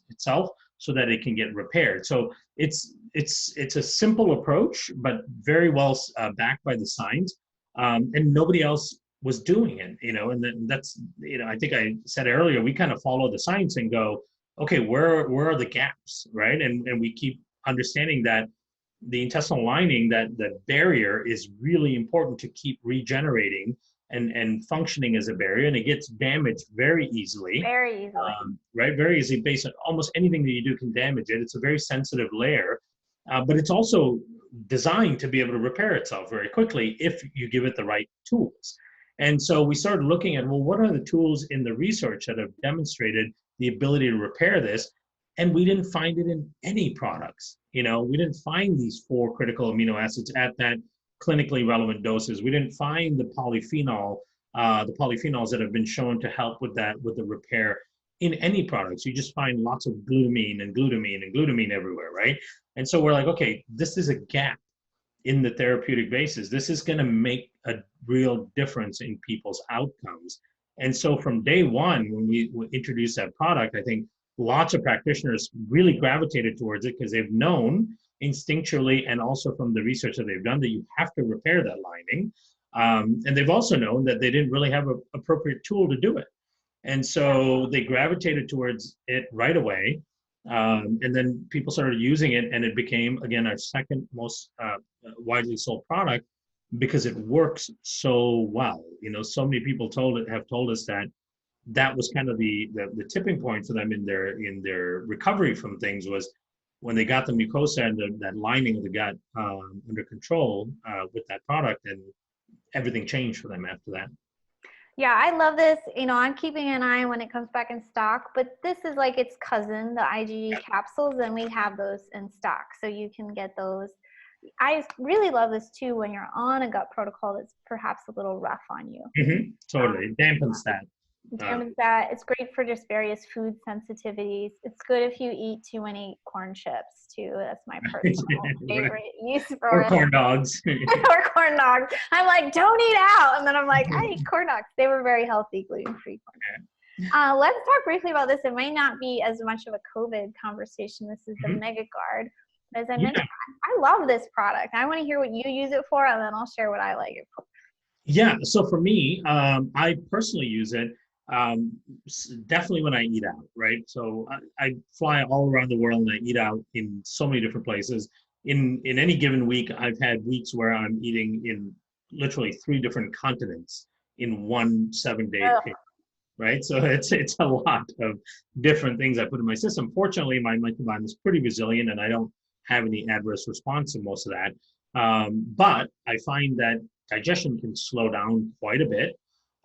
itself so that it can get repaired. So it's a simple approach, but very well backed by the science. And nobody else was doing it, you know, and then that's, you know, I think I said earlier, we kind of follow the science and go, okay, where are the gaps, right? And we keep understanding that the intestinal lining, that barrier is really important to keep regenerating and functioning as a barrier, and it gets damaged very easily. Very easily. Right, very easily. Based on almost anything that you do can damage it. It's a very sensitive layer, but it's also designed to be able to repair itself very quickly if you give it the right tools. And so we started looking at, well, what are the tools in the research that have demonstrated the ability to repair this? And we didn't find it in any products. You know, we didn't find these 4 critical amino acids at that clinically relevant doses. We didn't find the polyphenols that have been shown to help with that, with the repair in any products. You just find lots of glutamine and glutamine and glutamine everywhere, right? And so we're like, okay, this is a gap in the therapeutic basis. This is going to make a real difference in people's outcomes. And so from day one, when we introduced that product, I think lots of practitioners really gravitated towards it because they've known instinctually and also from the research that they've done that you have to repair that lining. And they've also known that they didn't really have an appropriate tool to do it. And so they gravitated towards it right away. And then people started using it, and it became, again, our second most widely sold product because it works so well. You know, so many people have told us that was kind of the tipping point for them in their recovery from things, was when they got the mucosa and that lining of the gut under control with that product, and everything changed for them after that. Yeah, I love this. You know, I'm keeping an eye when it comes back in stock, but this is like its cousin, the IgG capsules, and we have those in stock. So you can get those. I really love this too when you're on a gut protocol that's perhaps a little rough on you. Mm-hmm. Totally. It dampens that. It's great for just various food sensitivities. It's good if you eat too many corn chips too. That's my personal favorite use for it. Or corn dogs. Or corn dogs. I'm like, don't eat out. And then I'm like, I eat corn dogs. They were very healthy, gluten-free corn dogs. Let's talk briefly about this. It might not be as much of a COVID conversation. This is the MegaGuard. As I mentioned, I love this product. I want to hear what you use it for, and then I'll share what I like it for. Yeah, so for me, I personally use it definitely when I eat out, right? So I fly all around the world and I eat out in so many different places. In any given week, I've had weeks where I'm eating in literally 3 different continents in one 7-day period, right? So it's a lot of different things I put in my system. Fortunately, my microbiome is pretty resilient and I don't have any adverse response to most of that. But I find that digestion can slow down quite a bit.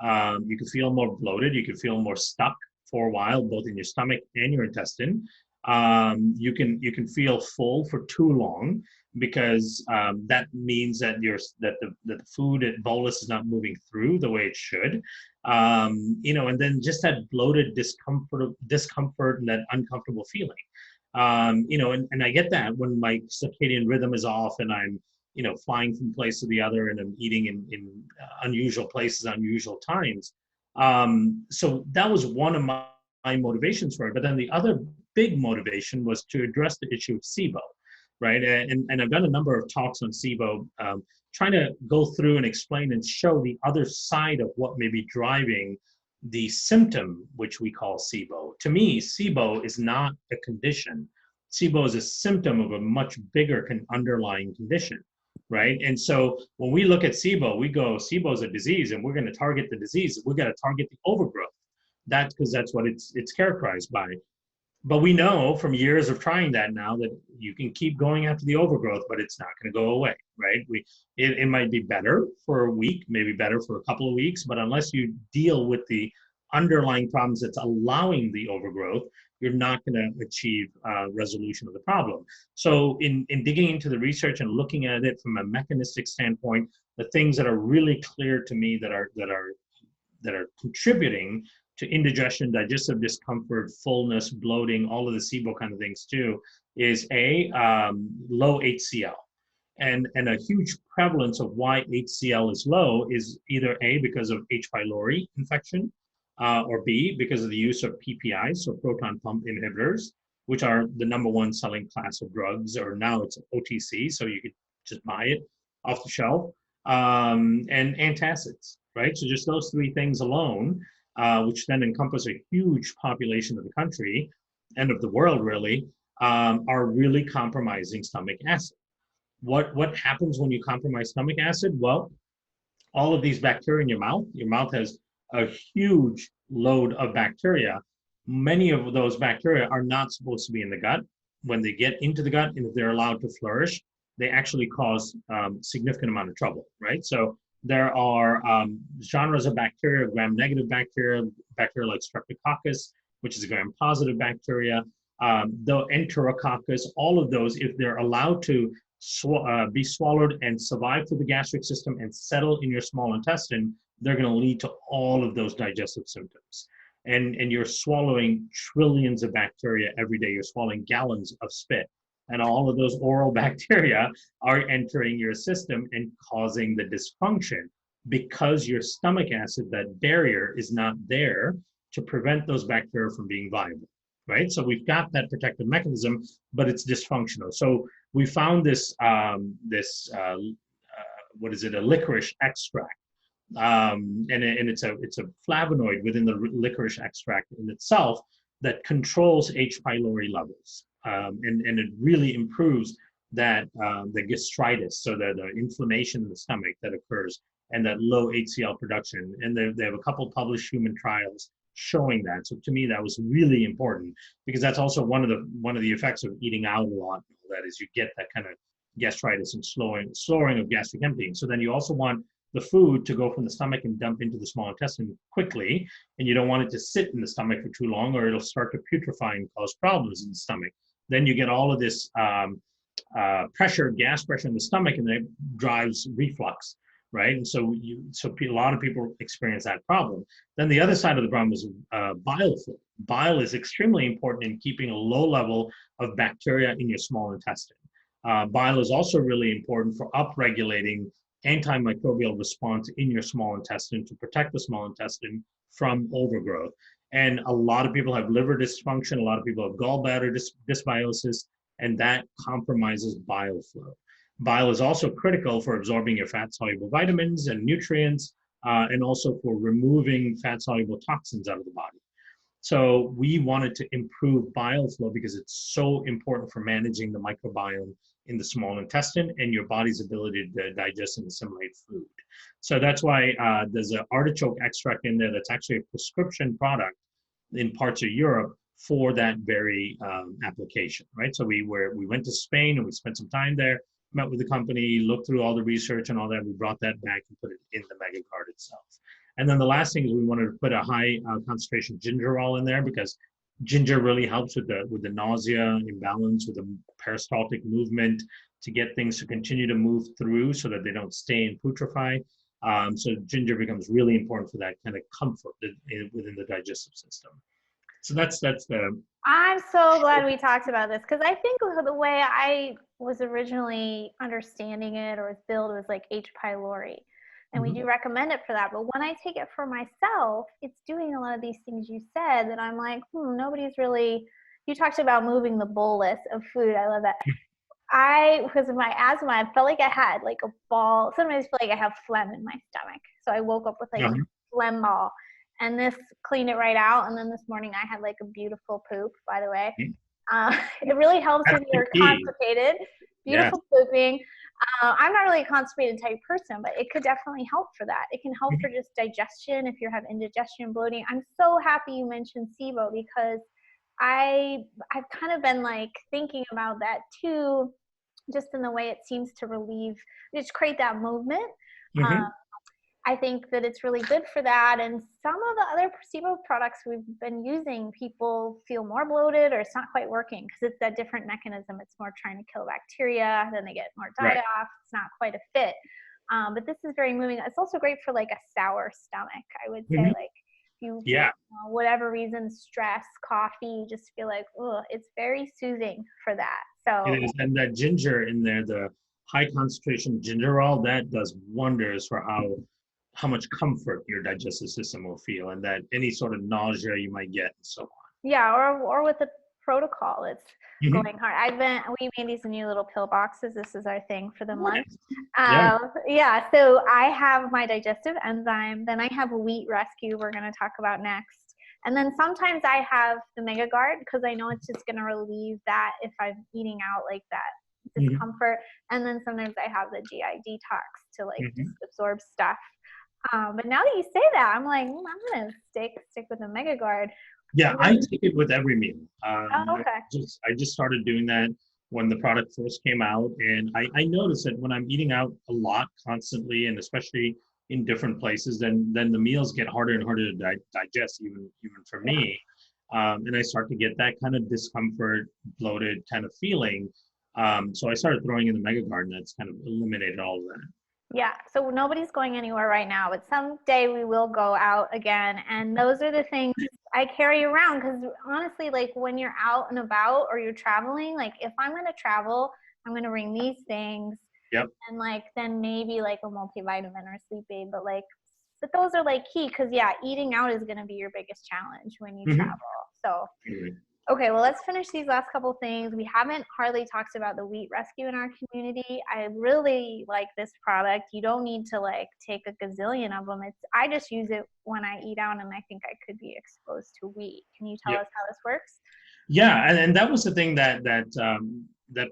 You can feel more bloated. You can feel more stuck for a while, both in your stomach and your intestine. You can feel full for too long because that means that the food bolus is not moving through the way it should. And then just that bloated discomfort and that uncomfortable feeling. And I get that when my circadian rhythm is off and I'm flying from place to the other and I'm eating in unusual places, unusual times. So that was one of my motivations for it. But then the other big motivation was to address the issue of SIBO, right? And I've done a number of talks on SIBO, trying to go through and explain and show the other side of what may be driving the symptom, which we call SIBO. To me, SIBO is not a condition. SIBO is a symptom of a much bigger underlying condition, right? And so when we look at SIBO, we go, SIBO is a disease, and we're going to target the disease. We're going to target the overgrowth. That's because that's what it's characterized by. But we know from years of trying that now that you can keep going after the overgrowth, but it's not going to go away, right? It might be better for a week, maybe better for a couple of weeks, but unless you deal with the underlying problems that's allowing the overgrowth, you're not going to achieve resolution of the problem. So in digging into the research and looking at it from a mechanistic standpoint, the things that are really clear to me that are contributing to indigestion, digestive discomfort, fullness, bloating, all of the SIBO kind of things too, is low HCl. And a huge prevalence of why HCl is low is either A, because of H. pylori infection, or B, because of the use of PPIs, so proton pump inhibitors, which are the #1 selling class of drugs, or now it's OTC, so you could just buy it off the shelf, and antacids, right? So just those 3 things alone, which then encompass a huge population of the country and of the world, really, are really compromising stomach acid. What happens when you compromise stomach acid? Well, all of these bacteria in your mouth has a huge load of bacteria. Many of those bacteria are not supposed to be in the gut. When they get into the gut, and if they're allowed to flourish, they actually cause significant amount of trouble, right? So there are genres of bacteria, gram-negative bacteria like Streptococcus, which is a gram-positive bacteria, the Enterococcus, all of those, if they're allowed to be swallowed and survive through the gastric system and settle in your small intestine, they're going to lead to all of those digestive symptoms. And you're swallowing trillions of bacteria every day. You're swallowing gallons of spit. And all of those oral bacteria are entering your system and causing the dysfunction because your stomach acid, that barrier, is not there to prevent those bacteria from being viable, right? So we've got that protective mechanism, but it's dysfunctional. So we found this, a licorice extract. And it's a flavonoid within the licorice extract in itself that controls H. pylori levels. And it really improves that the gastritis, so the inflammation in the stomach that occurs, and that low HCl production. And they have a couple published human trials showing that. So to me, that was really important, because that's also one of the effects of eating out a lot. That is, you get that kind of gastritis and slowing of gastric emptying. So then you also want the food to go from the stomach and dump into the small intestine quickly, and you don't want it to sit in the stomach for too long, or it'll start to putrefy and cause problems in the stomach. Then you get all of this gas pressure in the stomach, and that drives reflux, right? And so a lot of people experience that problem. Then the other side of the problem is bile flow. Bile is extremely important in keeping a low level of bacteria in your small intestine. Bile is also really important for upregulating antimicrobial response in your small intestine to protect the small intestine from overgrowth. And a lot of people have liver dysfunction, a lot of people have gallbladder dysbiosis, and that compromises bile flow. Bile is also critical for absorbing your fat-soluble vitamins and nutrients, and also for removing fat-soluble toxins out of the body. So we wanted to improve bile flow because it's so important for managing the microbiome in the small intestine and your body's ability to digest and assimilate food. So that's why there's an artichoke extract in there that's actually a prescription product in parts of Europe for that very application, right? So we went to Spain and we spent some time there, met with the company, looked through all the research and all that. We brought that back and put it in the MegaGuard itself. And then the last thing is we wanted to put a high concentration gingerol in there because ginger really helps with the nausea, imbalance, with the peristaltic movement to get things to continue to move through so that they don't stay and putrefy. So ginger becomes really important for that kind of comfort within the digestive system. So that's the. I'm so glad we talked about this because I think the way I was originally understanding it or was billed was like H. pylori. And we do recommend it for that. But when I take it for myself, it's doing a lot of these things you said that I'm like, nobody's really, you talked about moving the bolus of food. I love that. Because of my asthma, I felt like I had like a ball. Sometimes I feel like I have phlegm in my stomach. So I woke up with like a phlegm ball. And this cleaned it right out. And then this morning I had like a beautiful poop, by the way. It really helps if you're constipated. Beautiful pooping. I'm not really a constipated type person, but it could definitely help for that. It can help for just digestion if you have indigestion, bloating. I'm so happy you mentioned SIBO because I've kind of been like thinking about that too, just in the way it seems to relieve, just create that movement. I think that it's really good for that. And some of the other SIBO products we've been using, people feel more bloated or it's not quite working because it's a different mechanism. It's more trying to kill bacteria, then they get more die-off. It's not quite a fit. But this is very moving. It's also great for like a sour stomach, I would say. Like if you, whatever reason, stress, coffee, just feel like, it's very soothing for that. So it is, and that ginger in there, the high concentration gingerol, that does wonders for how much comfort your digestive system will feel and that any sort of nausea you might get and so on. Yeah, or with the protocol, it's going hard. We made these new little pill boxes. This is our thing for the month. So I have my digestive enzyme, then I have a wheat rescue we're going to talk about next. And then sometimes I have the MegaGuard because I know it's just going to relieve that if I'm eating out like that discomfort. And then sometimes I have the GI detox to like just absorb stuff. But now that you say that, I'm like, I'm gonna stick with the MegaGuard. Yeah, I take it with every meal. Okay. I just started doing that when the product first came out, and I noticed that when I'm eating out a lot constantly, and especially in different places, then the meals get harder and harder to digest, even for me. And I start to get that kind of discomfort, bloated kind of feeling. So I started throwing in the MegaGuard, and that's kind of eliminated all of that. Yeah, so nobody's going anywhere right now, but someday we will go out again. And those are the things I carry around because honestly, like when you're out and about or you're traveling, like if I'm going to travel, I'm going to bring these things. And like then maybe like a multivitamin or sleep aid, but those are like key because eating out is going to be your biggest challenge when you travel. So okay, well, let's finish these last couple things. We haven't hardly talked about the wheat rescue in our community. I really like this product. You don't need to like take a gazillion of them. I just use it when I eat out and I think I could be exposed to wheat. Can you tell us how this works? Yeah, and that was the thing that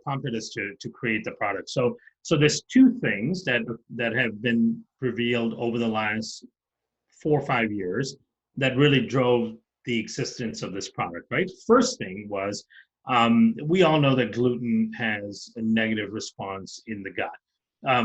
prompted us to create the product. So there's two things that have been revealed over the last 4 or 5 years that really drove the existence of this product, right? First thing was, we all know that gluten has a negative response in the gut.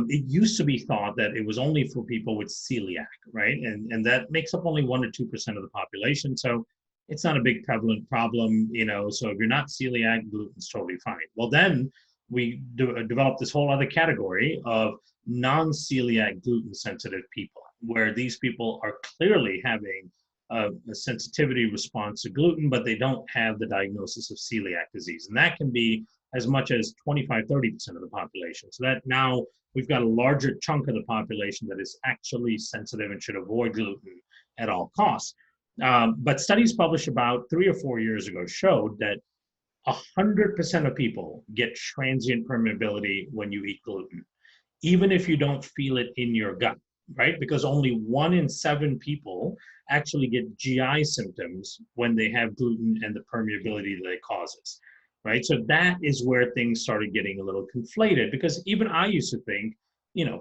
It used to be thought that it was only for people with celiac, right? And that makes up only 1 to 2% of the population. So it's not a big prevalent problem, so if you're not celiac, gluten's totally fine. Well, then we developed this whole other category of non-celiac gluten sensitive people, where these people are clearly having a sensitivity response to gluten, but they don't have the diagnosis of celiac disease. And that can be as much as 25–30% of the population. So that now we've got a larger chunk of the population that is actually sensitive and should avoid gluten at all costs. But studies published about 3 or 4 years ago showed that 100% of people get transient permeability when you eat gluten, even if you don't feel it in your gut, right? Because only 1 in 7 people actually get GI symptoms when they have gluten and the permeability that it causes, right? So that is where things started getting a little conflated, because even I used to think,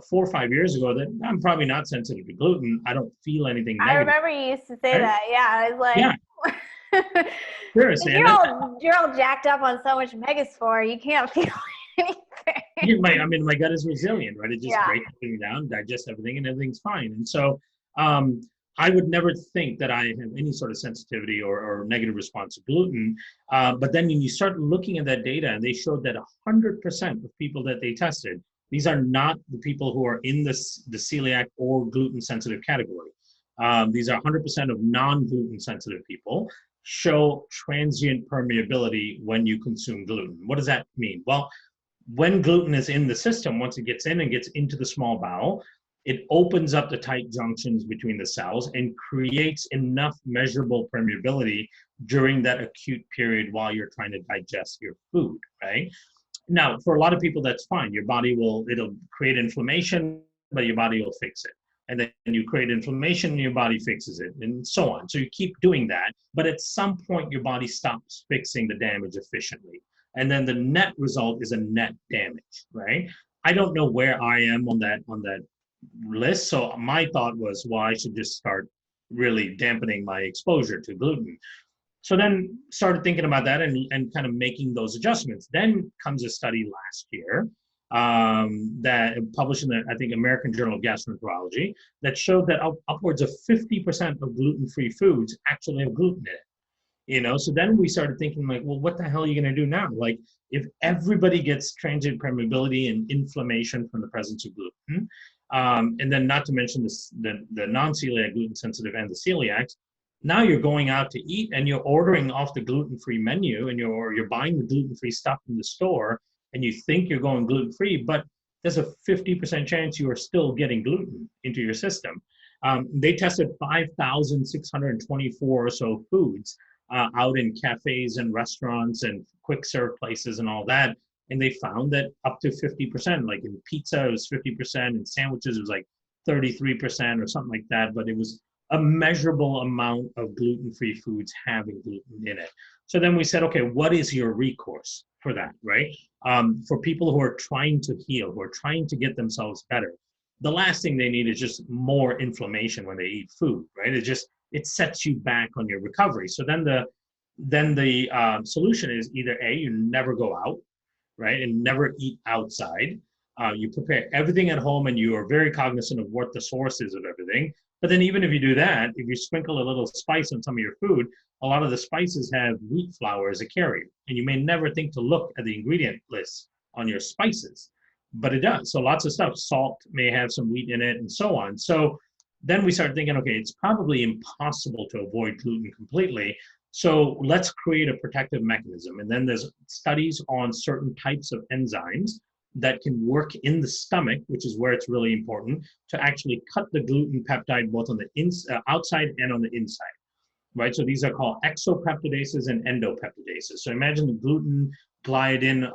4 or 5 years ago, that I'm probably not sensitive to gluten. I don't feel anything I negative. remember you used to say Right? that. Yeah, I was like, Yeah, seriously. you're all jacked up on so much Megaspore, you can't feel anything. My gut is resilient, right? It just Yeah. breaks everything down, digests everything, and everything's fine. And so um, I would never think that I have any sort of sensitivity or negative response to gluten. But then when you start looking at that data, and they showed that 100% of people that they tested, these are not the people who are in the celiac or gluten sensitive category. These are 100% of non-gluten sensitive people show transient permeability when you consume gluten. What does that mean? Well, when gluten is in the system, once it gets in and gets into the small bowel, it opens up the tight junctions between the cells and creates enough measurable permeability during that acute period while you're trying to digest your food, right? Now, for a lot of people, that's fine. Your body it'll create inflammation, but your body will fix it. And then you create inflammation and your body fixes it, and so on. So you keep doing that, but at some point your body stops fixing the damage efficiently. And then the net result is a net damage, right? I don't know where I am on that list. So my thought was, well, I should just start really dampening my exposure to gluten. So then started thinking about that and kind of making those adjustments. Then comes a study last year that published in the, I think, American Journal of Gastroenterology, that showed that upwards of 50% of gluten-free foods actually have gluten in it. So then we started thinking, like, well, what the hell are you going to do now? Like, if everybody gets transient permeability and inflammation from the presence of gluten, and then not to mention the non-celiac gluten sensitive and the celiacs, now you're going out to eat and you're ordering off the gluten-free menu, and you're buying the gluten-free stuff in the store, and you think you're going gluten-free, but there's a 50% chance you are still getting gluten into your system. They tested 5,624 or so foods out in cafes and restaurants and quick serve places and all that. And they found that up to 50%, like in pizza, it was 50%, and sandwiches, it was like 33% or something like that. But it was a measurable amount of gluten-free foods having gluten in it. So then we said, okay, what is your recourse for that, right? For people who are trying to heal, who are trying to get themselves better, the last thing they need is just more inflammation when they eat food, right? It sets you back on your recovery. So then the solution is either A, you never go out, right, and never eat outside. You prepare everything at home, and you are very cognizant of what the source is of everything. But then even if you do that, if you sprinkle a little spice on some of your food, a lot of the spices have wheat flour as a carrier, and you may never think to look at the ingredient list on your spices, but it does. So lots of stuff, salt may have some wheat in it, and so on. So then we started thinking, okay, it's probably impossible to avoid gluten completely. So let's create a protective mechanism. And then there's studies on certain types of enzymes that can work in the stomach, which is where it's really important, to actually cut the gluten peptide both on the outside and on the inside, right? So these are called exopeptidases and endopeptidases. So imagine the gluten, gliadin,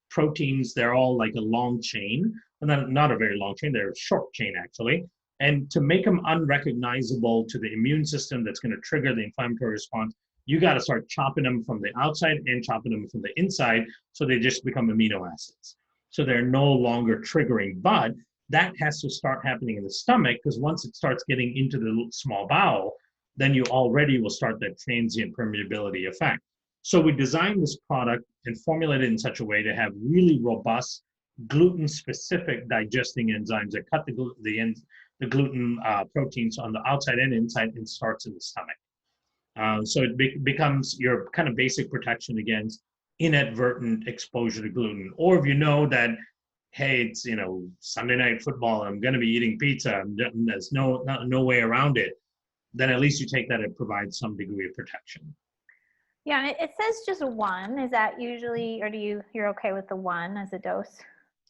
proteins, they're all like a long chain, and not a very long chain, they're a short chain actually. And to make them unrecognizable to the immune system that's going to trigger the inflammatory response, you got to start chopping them from the outside and chopping them from the inside, so they just become amino acids. So they're no longer triggering, but that has to start happening in the stomach, because once it starts getting into the small bowel, then you already will start that transient permeability effect. So we designed this product and formulated it in such a way to have really robust gluten-specific digesting enzymes that cut the gluten proteins on the outside and inside, and starts in the stomach. So it becomes your kind of basic protection against inadvertent exposure to gluten. Or if you know that, hey, it's Sunday night football, I'm going to be eating pizza, and there's no way around it, then at least you take that and provide some degree of protection. Yeah, and it says just one. Is that usually, or you're okay with the one as a dose?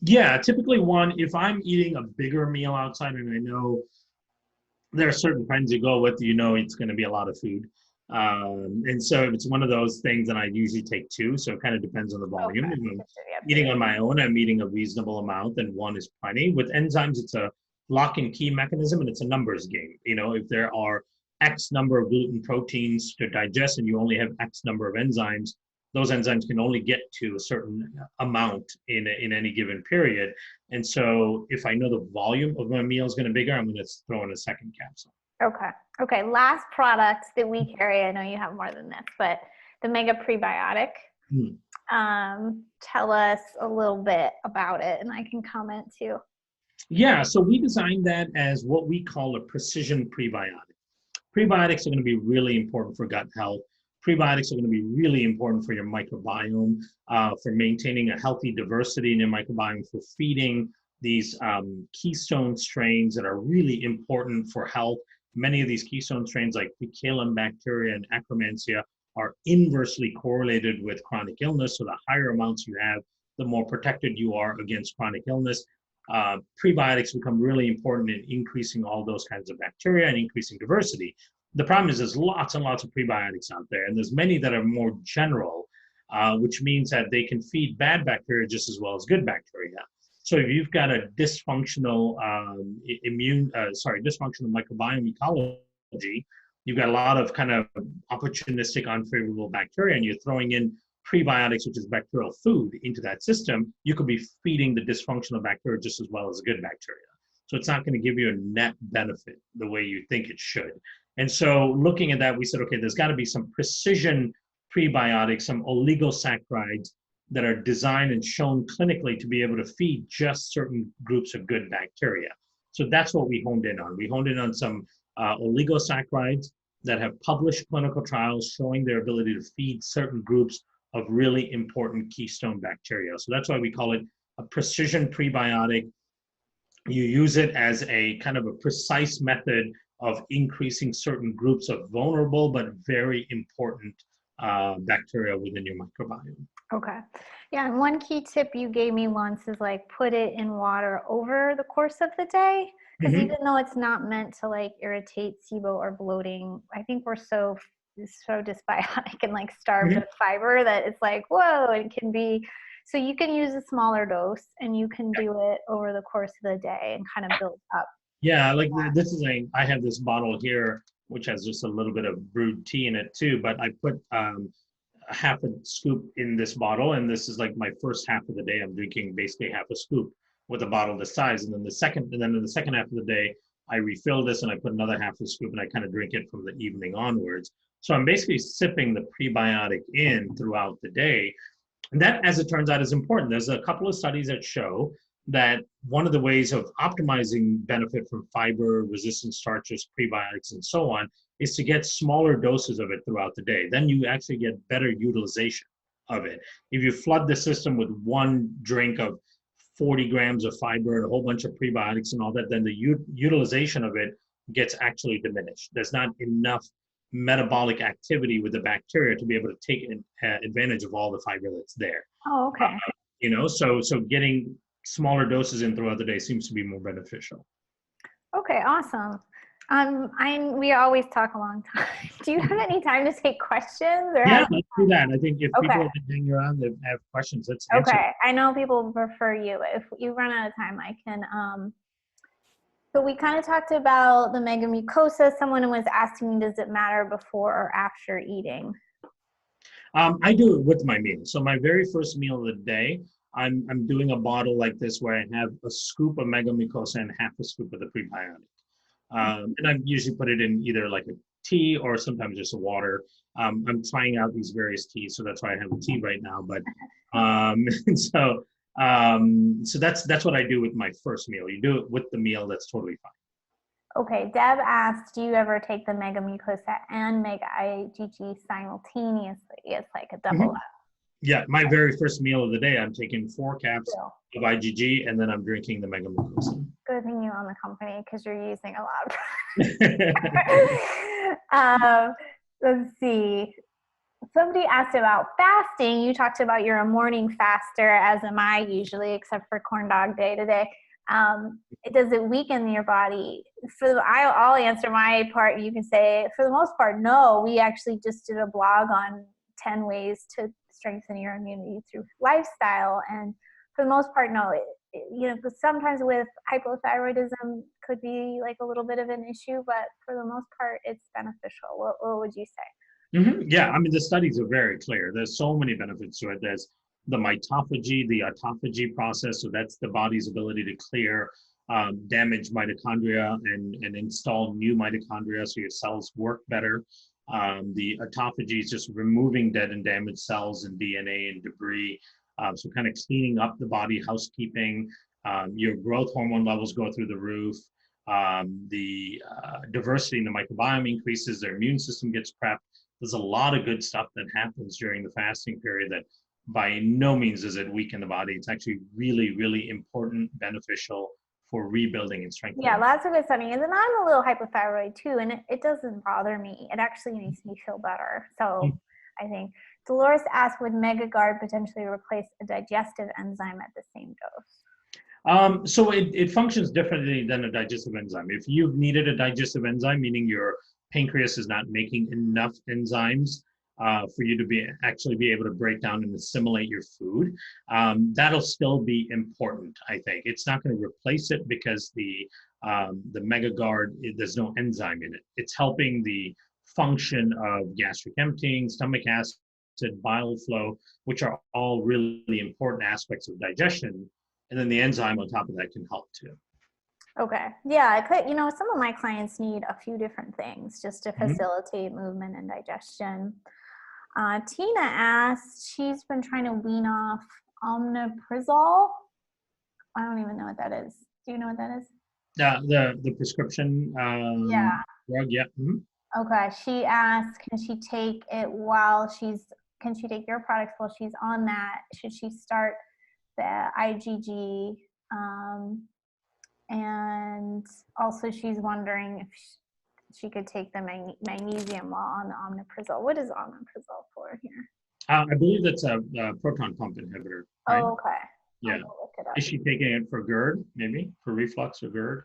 Yeah, typically one. If I'm eating a bigger meal outside and I know there are certain friends you go with, you know, it's going to be a lot of food. And so if it's one of those things, then I usually take two. So it kind of depends on the volume. Okay. If I'm eating on my own, I'm eating a reasonable amount, and one is plenty. With enzymes, it's a lock and key mechanism, and it's a numbers game. You know, if there are X number of gluten proteins to digest and you only have X number of enzymes, those enzymes can only get to a certain amount in any given period. And so if I know the volume of my meal is going to be bigger, I'm going to throw in a second capsule. Okay. Okay. Last product that we carry, I know you have more than this, but the MegaPrebiotic. Tell us a little bit about it, and I can comment too. Yeah, so we designed that as what we call a precision prebiotic. Prebiotics are going to be really important for gut health. Prebiotics are going to be really important for your microbiome, for maintaining a healthy diversity in your microbiome, for feeding these keystone strains that are really important for health. Many of these keystone strains like Fecalum bacteria and Akkermansia are inversely correlated with chronic illness. So the higher amounts you have, the more protected you are against chronic illness. Prebiotics become really important in increasing all those kinds of bacteria and increasing diversity. The problem is there's lots and lots of prebiotics out there, and there's many that are more general, which means that they can feed bad bacteria just as well as good bacteria. So if you've got a dysfunctional dysfunctional microbiome ecology, you've got a lot of kind of opportunistic, unfavorable bacteria, and you're throwing in prebiotics, which is bacterial food, into that system, you could be feeding the dysfunctional bacteria just as well as good bacteria. So it's not going to give you a net benefit the way you think it should. And so looking at that, we said, okay, there's got to be some precision prebiotics, some oligosaccharides that are designed and shown clinically to be able to feed just certain groups of good bacteria. So that's what we honed in on. We honed in on some oligosaccharides that have published clinical trials showing their ability to feed certain groups of really important keystone bacteria. So that's why we call it a precision prebiotic. You use it as a kind of a precise method of increasing certain groups of vulnerable but very important bacteria within your microbiome. Okay. Yeah, and one key tip you gave me once is like put it in water over the course of the day, because even though it's not meant to like irritate SIBO or bloating, I think we're so dysbiotic and like starved of fiber that it's like, whoa, it can be. So you can use a smaller dose and you can do it over the course of the day and kind of build up. Yeah, like this is I have this bottle here, which has just a little bit of brewed tea in it too, but I put half a scoop in this bottle, and this is like my first half of the day. I'm drinking basically half a scoop with a bottle this size, and then in the second half of the day, I refill this and I put another half a scoop, and I kind of drink it from the evening onwards. So I'm basically sipping the prebiotic in throughout the day, and that, as it turns out, is important. There's a couple of studies that show that one of the ways of optimizing benefit from fiber, resistant starches, prebiotics, and so on is to get smaller doses of it throughout the day. Then you actually get better utilization of it. If you flood the system with one drink of 40 grams of fiber and a whole bunch of prebiotics and all that, then the utilization of it gets actually diminished. There's not enough metabolic activity with the bacteria to be able to take advantage of all the fiber that's there. Oh, okay. So getting smaller doses in throughout the day seems to be more beneficial. Okay, awesome. We always talk a long time. Do you have any time to take questions? Or yeah, let's do that. I think if people are hanging around that have questions, let's answer. Okay, I know people prefer you. If you run out of time, I can. So we kind of talked about the MegaMucosa. Someone was asking, does it matter before or after eating? I do it with my meal. So my very first meal of the day, I'm doing a bottle like this where I have a scoop of MegaMucosa and half a scoop of the prebiotic. And I usually put it in either like a tea or sometimes just a water. I'm trying out these various teas, so that's why I have a tea right now. But so that's what I do with my first meal. You do it with the meal, that's totally fine. Okay, Deb asked, do you ever take the MegaMucosa and MegaIgG simultaneously? It's like a double up. Yeah, my very first meal of the day, I'm taking 4 caps of IgG, and then I'm drinking the MegaMucosa. Good thing you own the company because you're using a lot of let's see. Somebody asked about fasting. You talked about you're a morning faster, as am I usually, except for corn dog day today. Does it weaken your body? I'll answer my part. You can say, for the most part, no. We actually just did a blog on 10 ways to strengthen your immunity through lifestyle. And for the most part, no. Because sometimes with hypothyroidism could be like a little bit of an issue, but for the most part, it's beneficial. What would you say? Mm-hmm. Yeah, I mean, the studies are very clear. There's so many benefits to it. There's the mitophagy, the autophagy process. So that's the body's ability to clear damaged mitochondria and install new mitochondria so your cells work better. The autophagy is just removing dead and damaged cells and DNA and debris. So kind of cleaning up the body, housekeeping. Your growth hormone levels go through the roof. The diversity in the microbiome increases. Their immune system gets prepped. There's a lot of good stuff that happens during the fasting period that by no means does it weaken the body. It's actually really, really important, beneficial for rebuilding and strengthening. Yeah, lots of good studying. And then I'm a little hypothyroid too, and it doesn't bother me. It actually makes me feel better. So I think Dolores asked, would MegaGuard potentially replace a digestive enzyme at the same dose? So it functions differently than a digestive enzyme. If you've needed a digestive enzyme, meaning your pancreas is not making enough enzymes for you to actually be able to break down and assimilate your food, that'll still be important, I think. It's not going to replace it because the MegaGuard, there's no enzyme in it. It's helping the function of gastric emptying, stomach acid, bile flow, which are all really important aspects of digestion. And then the enzyme on top of that can help too. Okay. Yeah, some of my clients need a few different things just to facilitate movement and digestion. Tina asked, she's been trying to wean off omeprazole. I don't even know what that is. Do you know what that is? The prescription drug, yeah. Okay. She asked, can she take your products while she's on that? Should she start the IgG? And also she's wondering if she could take the magnesium while on the omeprazole. What is omeprazole for here? I believe that's a proton pump inhibitor. Right? Oh, okay. Yeah. Look it up. Is she taking it for GERD, maybe? For reflux or GERD?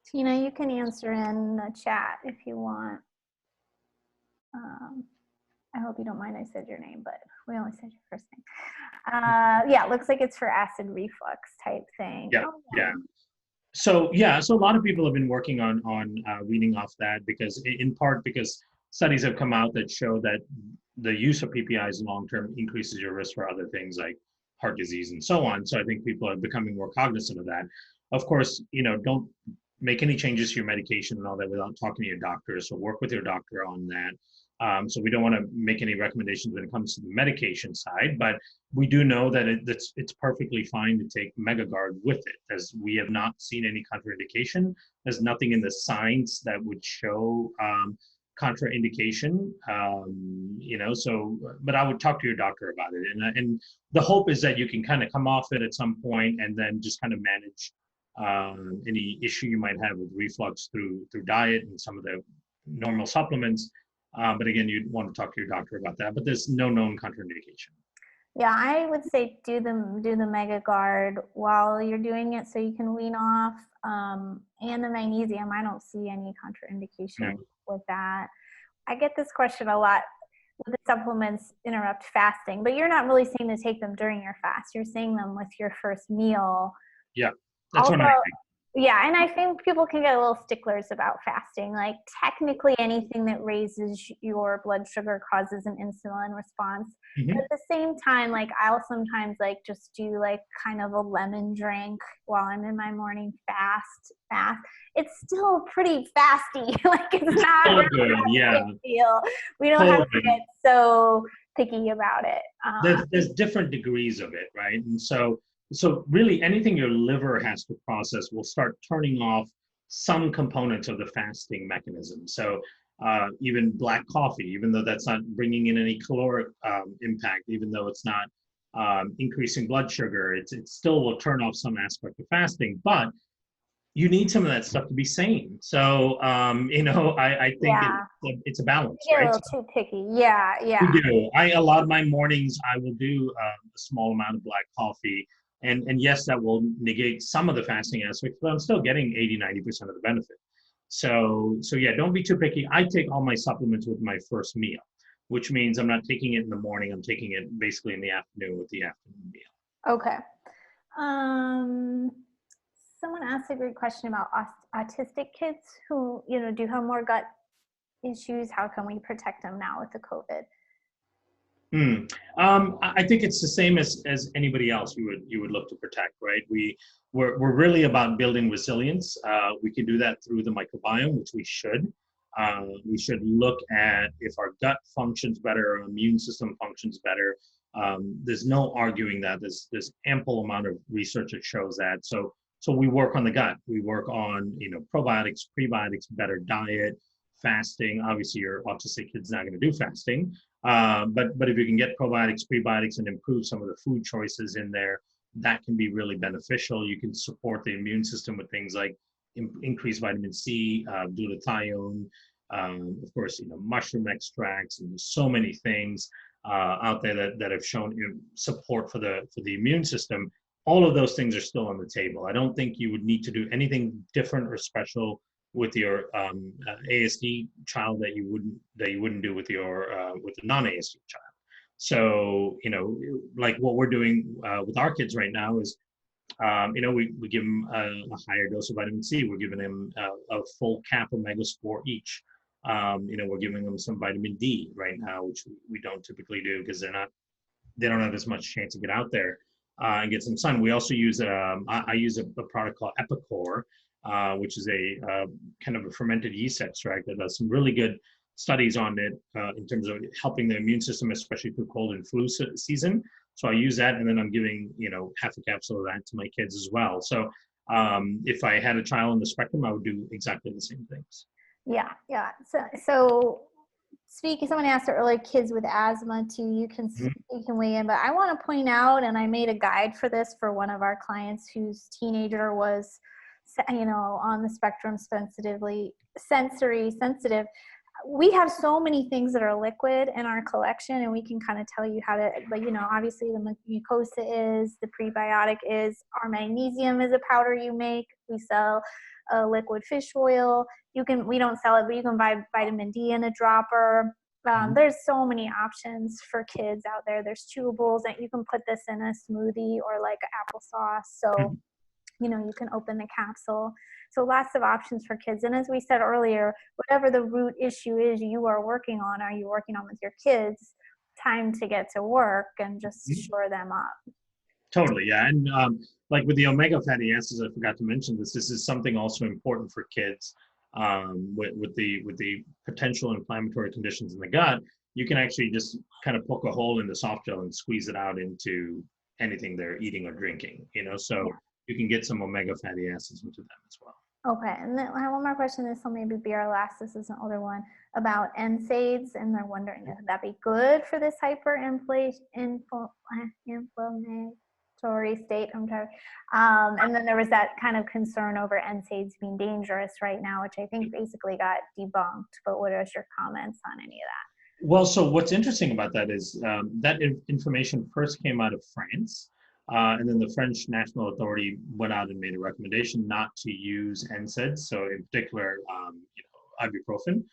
Tina, you can answer in the chat if you want. I hope you don't mind I said your name, but we only said your first name. Yeah, it looks like it's for acid reflux type thing. Yeah, yeah. So a lot of people have been working on weaning off that in part because studies have come out that show that the use of PPIs long term increases your risk for other things like heart disease and so on. So I think people are becoming more cognizant of that. Of course, don't make any changes to your medication and all that without talking to your doctor. So work with your doctor on that. So we don't want to make any recommendations when it comes to the medication side, but we do know that it's perfectly fine to take MegaGuard with it, as we have not seen any contraindication. There's nothing in the science that would show contraindication, but I would talk to your doctor about it. And the hope is that you can kind of come off it at some point and then just kind of manage any issue you might have with reflux through diet and some of the normal supplements. But again, you'd want to talk to your doctor about that, but there's no known contraindication. Yeah, I would say do the MegaGuard while you're doing it so you can wean off. And the magnesium, I don't see any contraindication with that. I get this question a lot. Would the supplements interrupt fasting? But you're not really saying to take them during your fast. You're saying them with your first meal. Yeah, that's what I think. Yeah, and I think people can get a little sticklers about fasting. Like technically anything that raises your blood sugar causes an insulin response. But at the same time, like I'll sometimes like just do like kind of a lemon drink while I'm in my morning fast. It's still pretty fasty. Like it's not really a big deal. We don't have to get so picky about it. There's different degrees of it, right? And so really anything your liver has to process will start turning off some components of the fasting mechanism. So even black coffee, even though that's not bringing in any caloric impact, even though it's not increasing blood sugar, it still will turn off some aspect of fasting, but you need some of that stuff to be sane. So, I think it's a balance, You're right? a little too picky. Yeah. We do. A lot of my mornings, I will do a small amount of black coffee. And yes, that will negate some of the fasting aspects, but I'm still getting 80-90% of the benefit. So yeah, don't be too picky. I take all my supplements with my first meal, which means I'm not taking it in the morning. I'm taking it basically in the afternoon with the afternoon meal. Okay. Someone asked a great question about autistic kids who, do have more gut issues. How can we protect them now with the COVID? I think it's the same as anybody else you would look to protect, right? We're really about building resilience. We can do that through the microbiome, which we should. We should look at if our gut functions better, our immune system functions better. There's no arguing that. There's ample amount of research that shows that. So we work on the gut. We work on probiotics, prebiotics, better diet, fasting. Obviously, your autistic kid's not going to do fasting. But if you can get probiotics, prebiotics, and improve some of the food choices in there, that can be really beneficial. You can support the immune system with things like increased vitamin C, glutathione, of course, mushroom extracts, and so many things out there that have shown support for the immune system. All of those things are still on the table. I don't think you would need to do anything different or special with your ASD child that you wouldn't do with your with the non-ASD child. So like what we're doing with our kids right now is we give them a higher dose of vitamin C. We're giving them a full cap of Megaspore each. We're giving them some vitamin D right now, which we don't typically do because they don't have as much chance to get out there and get some sun. We also use I use a product called Epicor, which is a kind of a fermented yeast extract that does some really good studies on it in terms of helping the immune system, especially through cold and flu season. So I use that, and then I'm giving half a capsule of that to my kids as well. So if I had a child on the spectrum, I would do exactly the same things. Yeah. So someone asked earlier, kids with asthma too. You can weigh in, but I want to point out, and I made a guide for this for one of our clients whose teenager was on the spectrum, sensory sensitive. We have so many things that are liquid in our collection, and we can kind of tell you how to, but obviously the mucosa is, the prebiotic is, our magnesium is a powder you make. We sell a liquid fish oil. We don't sell it, but you can buy vitamin D in a dropper. There's so many options for kids out there. There's chewables that you can put this in a smoothie or like applesauce. So you can open the capsule. So lots of options for kids. And as we said earlier, whatever the root issue is you are working on with your kids, time to get to work and just shore them up. Totally, yeah. And like with the omega fatty acids, I forgot to mention this is something also important for kids with the potential inflammatory conditions in the gut. You can actually just kind of poke a hole in the soft gel and squeeze it out into anything they're eating or drinking, so you can get some omega fatty acids into them as well. Okay, and then I have one more question. This will maybe be our last. This is an older one about NSAIDs, and they're wondering if that be good for this inflammatory state. And then there was that kind of concern over NSAIDs being dangerous right now, which I think basically got debunked. But what are your comments on any of that? Well, so what's interesting about that is that information first came out of France. And then the French National Authority went out and made a recommendation not to use NSAIDs, so in particular, ibuprofen.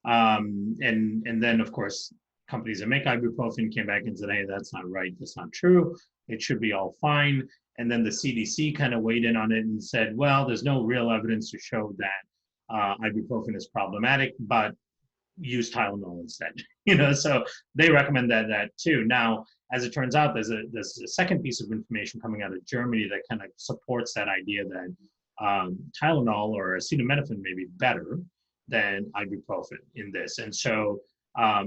And then, of course, companies that make ibuprofen came back and said, hey, that's not right, that's not true, it should be all fine. And then the CDC kind of weighed in on it and said, well, there's no real evidence to show that ibuprofen is problematic, but use Tylenol instead. So they recommend that too. Now, as it turns out, there's a second piece of information coming out of Germany that kind of supports that idea that Tylenol or acetaminophen may be better than ibuprofen in this. And so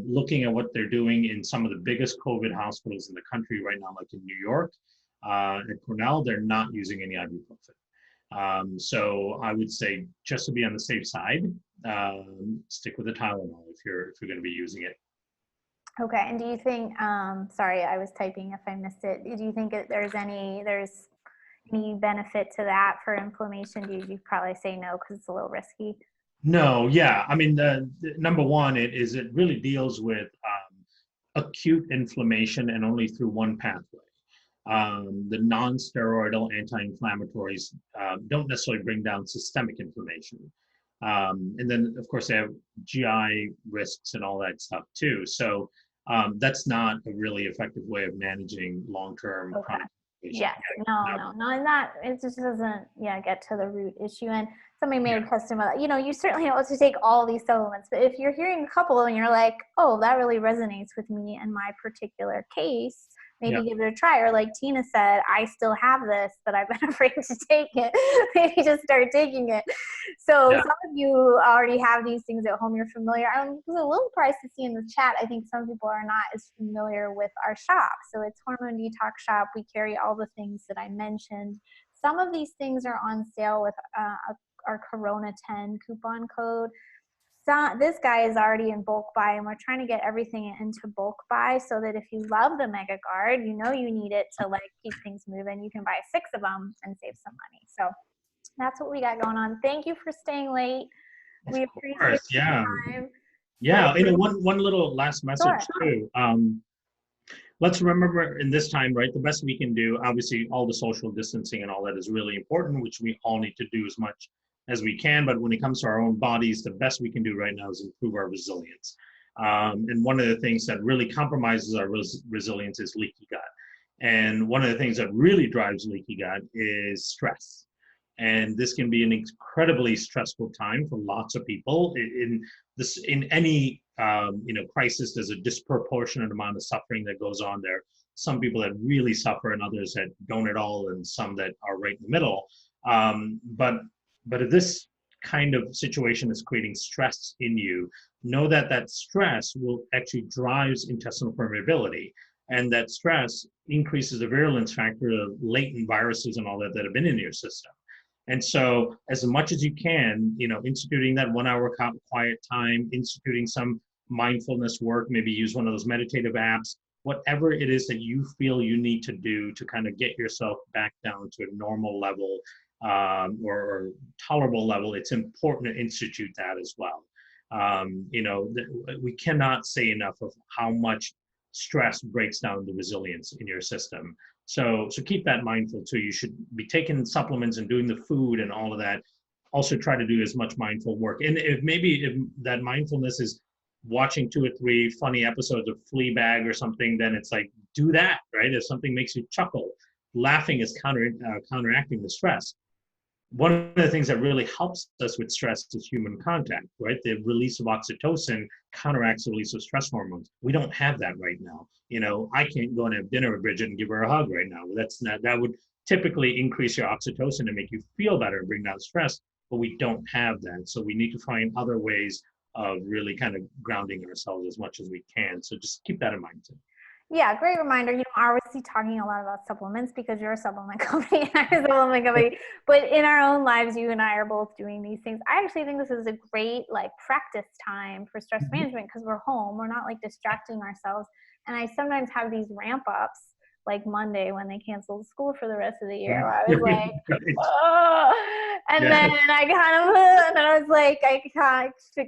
looking at what they're doing in some of the biggest COVID hospitals in the country right now, like in New York, at Cornell, they're not using any ibuprofen. So I would say, just to be on the safe side, stick with the Tylenol if you're going to be using it. Okay, and do you think, sorry, I was typing if I missed it. Do you think there's any benefit to that for inflammation? You'd probably say no because it's a little risky. No, yeah. I mean, the number one, it really deals with acute inflammation and only through one pathway. The non-steroidal anti-inflammatories don't necessarily bring down systemic inflammation. And then, of course, they have GI risks and all that stuff too. So that's not a really effective way of managing long-term chronic inflammation. Yes, no, and that it just doesn't, get to the root issue. And somebody made a custom, you certainly don't want to take all these supplements, but if you're hearing a couple and you're like, oh, that really resonates with me and my particular case, maybe give it a try. Or like Tina said, I still have this, but I've been afraid to take it. Maybe just start taking it. So some of you already have these things at home. You're familiar. I was a little surprised to see in the chat. I think some people are not as familiar with our shop. So it's Hormone Detox Shop. We carry all the things that I mentioned. Some of these things are on sale with our Corona 10 coupon code. So this guy is already in bulk buy, and we're trying to get everything into bulk buy so that if you love the MegaGuard, you need it to like keep things moving. You can buy 6 of them and save some money. So that's what we got going on. Thank you for staying late. We appreciate your time. Yeah, one little last message too. Let's remember in this time, right, the best we can do, obviously all the social distancing and all that is really important, which we all need to do as much as we can. But when it comes to our own bodies, the best we can do right now is improve our resilience. And one of the things that really compromises our resilience is leaky gut. And one of the things that really drives leaky gut is stress. And this can be an incredibly stressful time for lots of people. In any crisis, there's a disproportionate amount of suffering that goes on there. Some people that really suffer, and others that don't at all, and some that are right in the middle. But if this kind of situation is creating stress in you, know that that stress will actually drives intestinal permeability, and that stress increases the virulence factor of latent viruses and all that have been in your system. And so as much as you can, instituting that 1 hour quiet time, instituting some mindfulness work, maybe use one of those meditative apps, whatever it is that you feel you need to do to kind of get yourself back down to a normal level or tolerable level, it's important to institute that as well. We cannot say enough of how much stress breaks down the resilience in your system. So keep that mindful too. You should be taking supplements and doing the food and all of that. Also try to do as much mindful work. And if that mindfulness is watching 2 or 3 funny episodes of Fleabag or something, then it's like, do that, right? If something makes you chuckle, laughing is counteracting the stress. One of the things that really helps us with stress is human contact, right? The release of oxytocin counteracts the release of stress hormones. We don't have that right now. I can't go and have dinner with Bridget and give her a hug right now. That would typically increase your oxytocin and make you feel better and bring down stress, but we don't have that. So we need to find other ways of really kind of grounding ourselves as much as we can. So just keep that in mind too. Yeah, great reminder. I'm obviously talking a lot about supplements because you're a supplement company and I'm a supplement company. But in our own lives, you and I are both doing these things. I actually think this is a great practice time for stress management because we're home. We're not distracting ourselves. And I sometimes have these ramp ups like Monday when they canceled school for the rest of the year. Where I was like, oh. And then I was like, I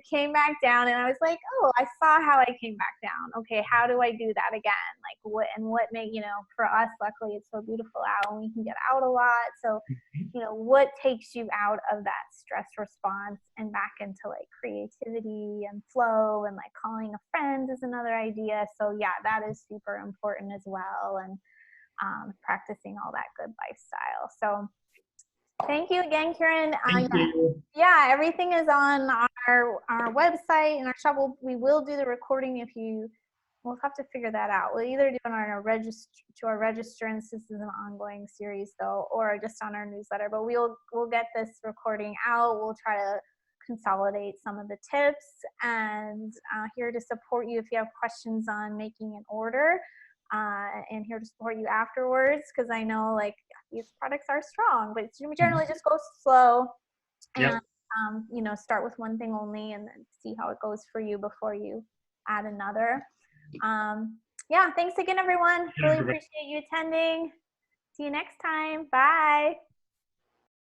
came back down and I was like, oh, I saw how I came back down. Okay, how do I do that again? What made, for us, luckily it's so beautiful out and we can get out a lot. So, what takes you out of that stress response and back into creativity and flow and calling a friend is another idea. So yeah, that is super important as well. And practicing all that good lifestyle. So thank you again, Kiran. Thank you. Yeah, everything is on our website and our shop. We will do the recording we'll have to figure that out. We'll either do it on our registrants. This is an ongoing series though, or just on our newsletter, but we'll get this recording out. We'll try to consolidate some of the tips and here to support you if you have questions on making an order. And here to support you afterwards because I know these products are strong, but generally just go slow and start with one thing only and then see how it goes for you before you add another. Thanks again, everyone. Really appreciate you attending. See you next time. Bye.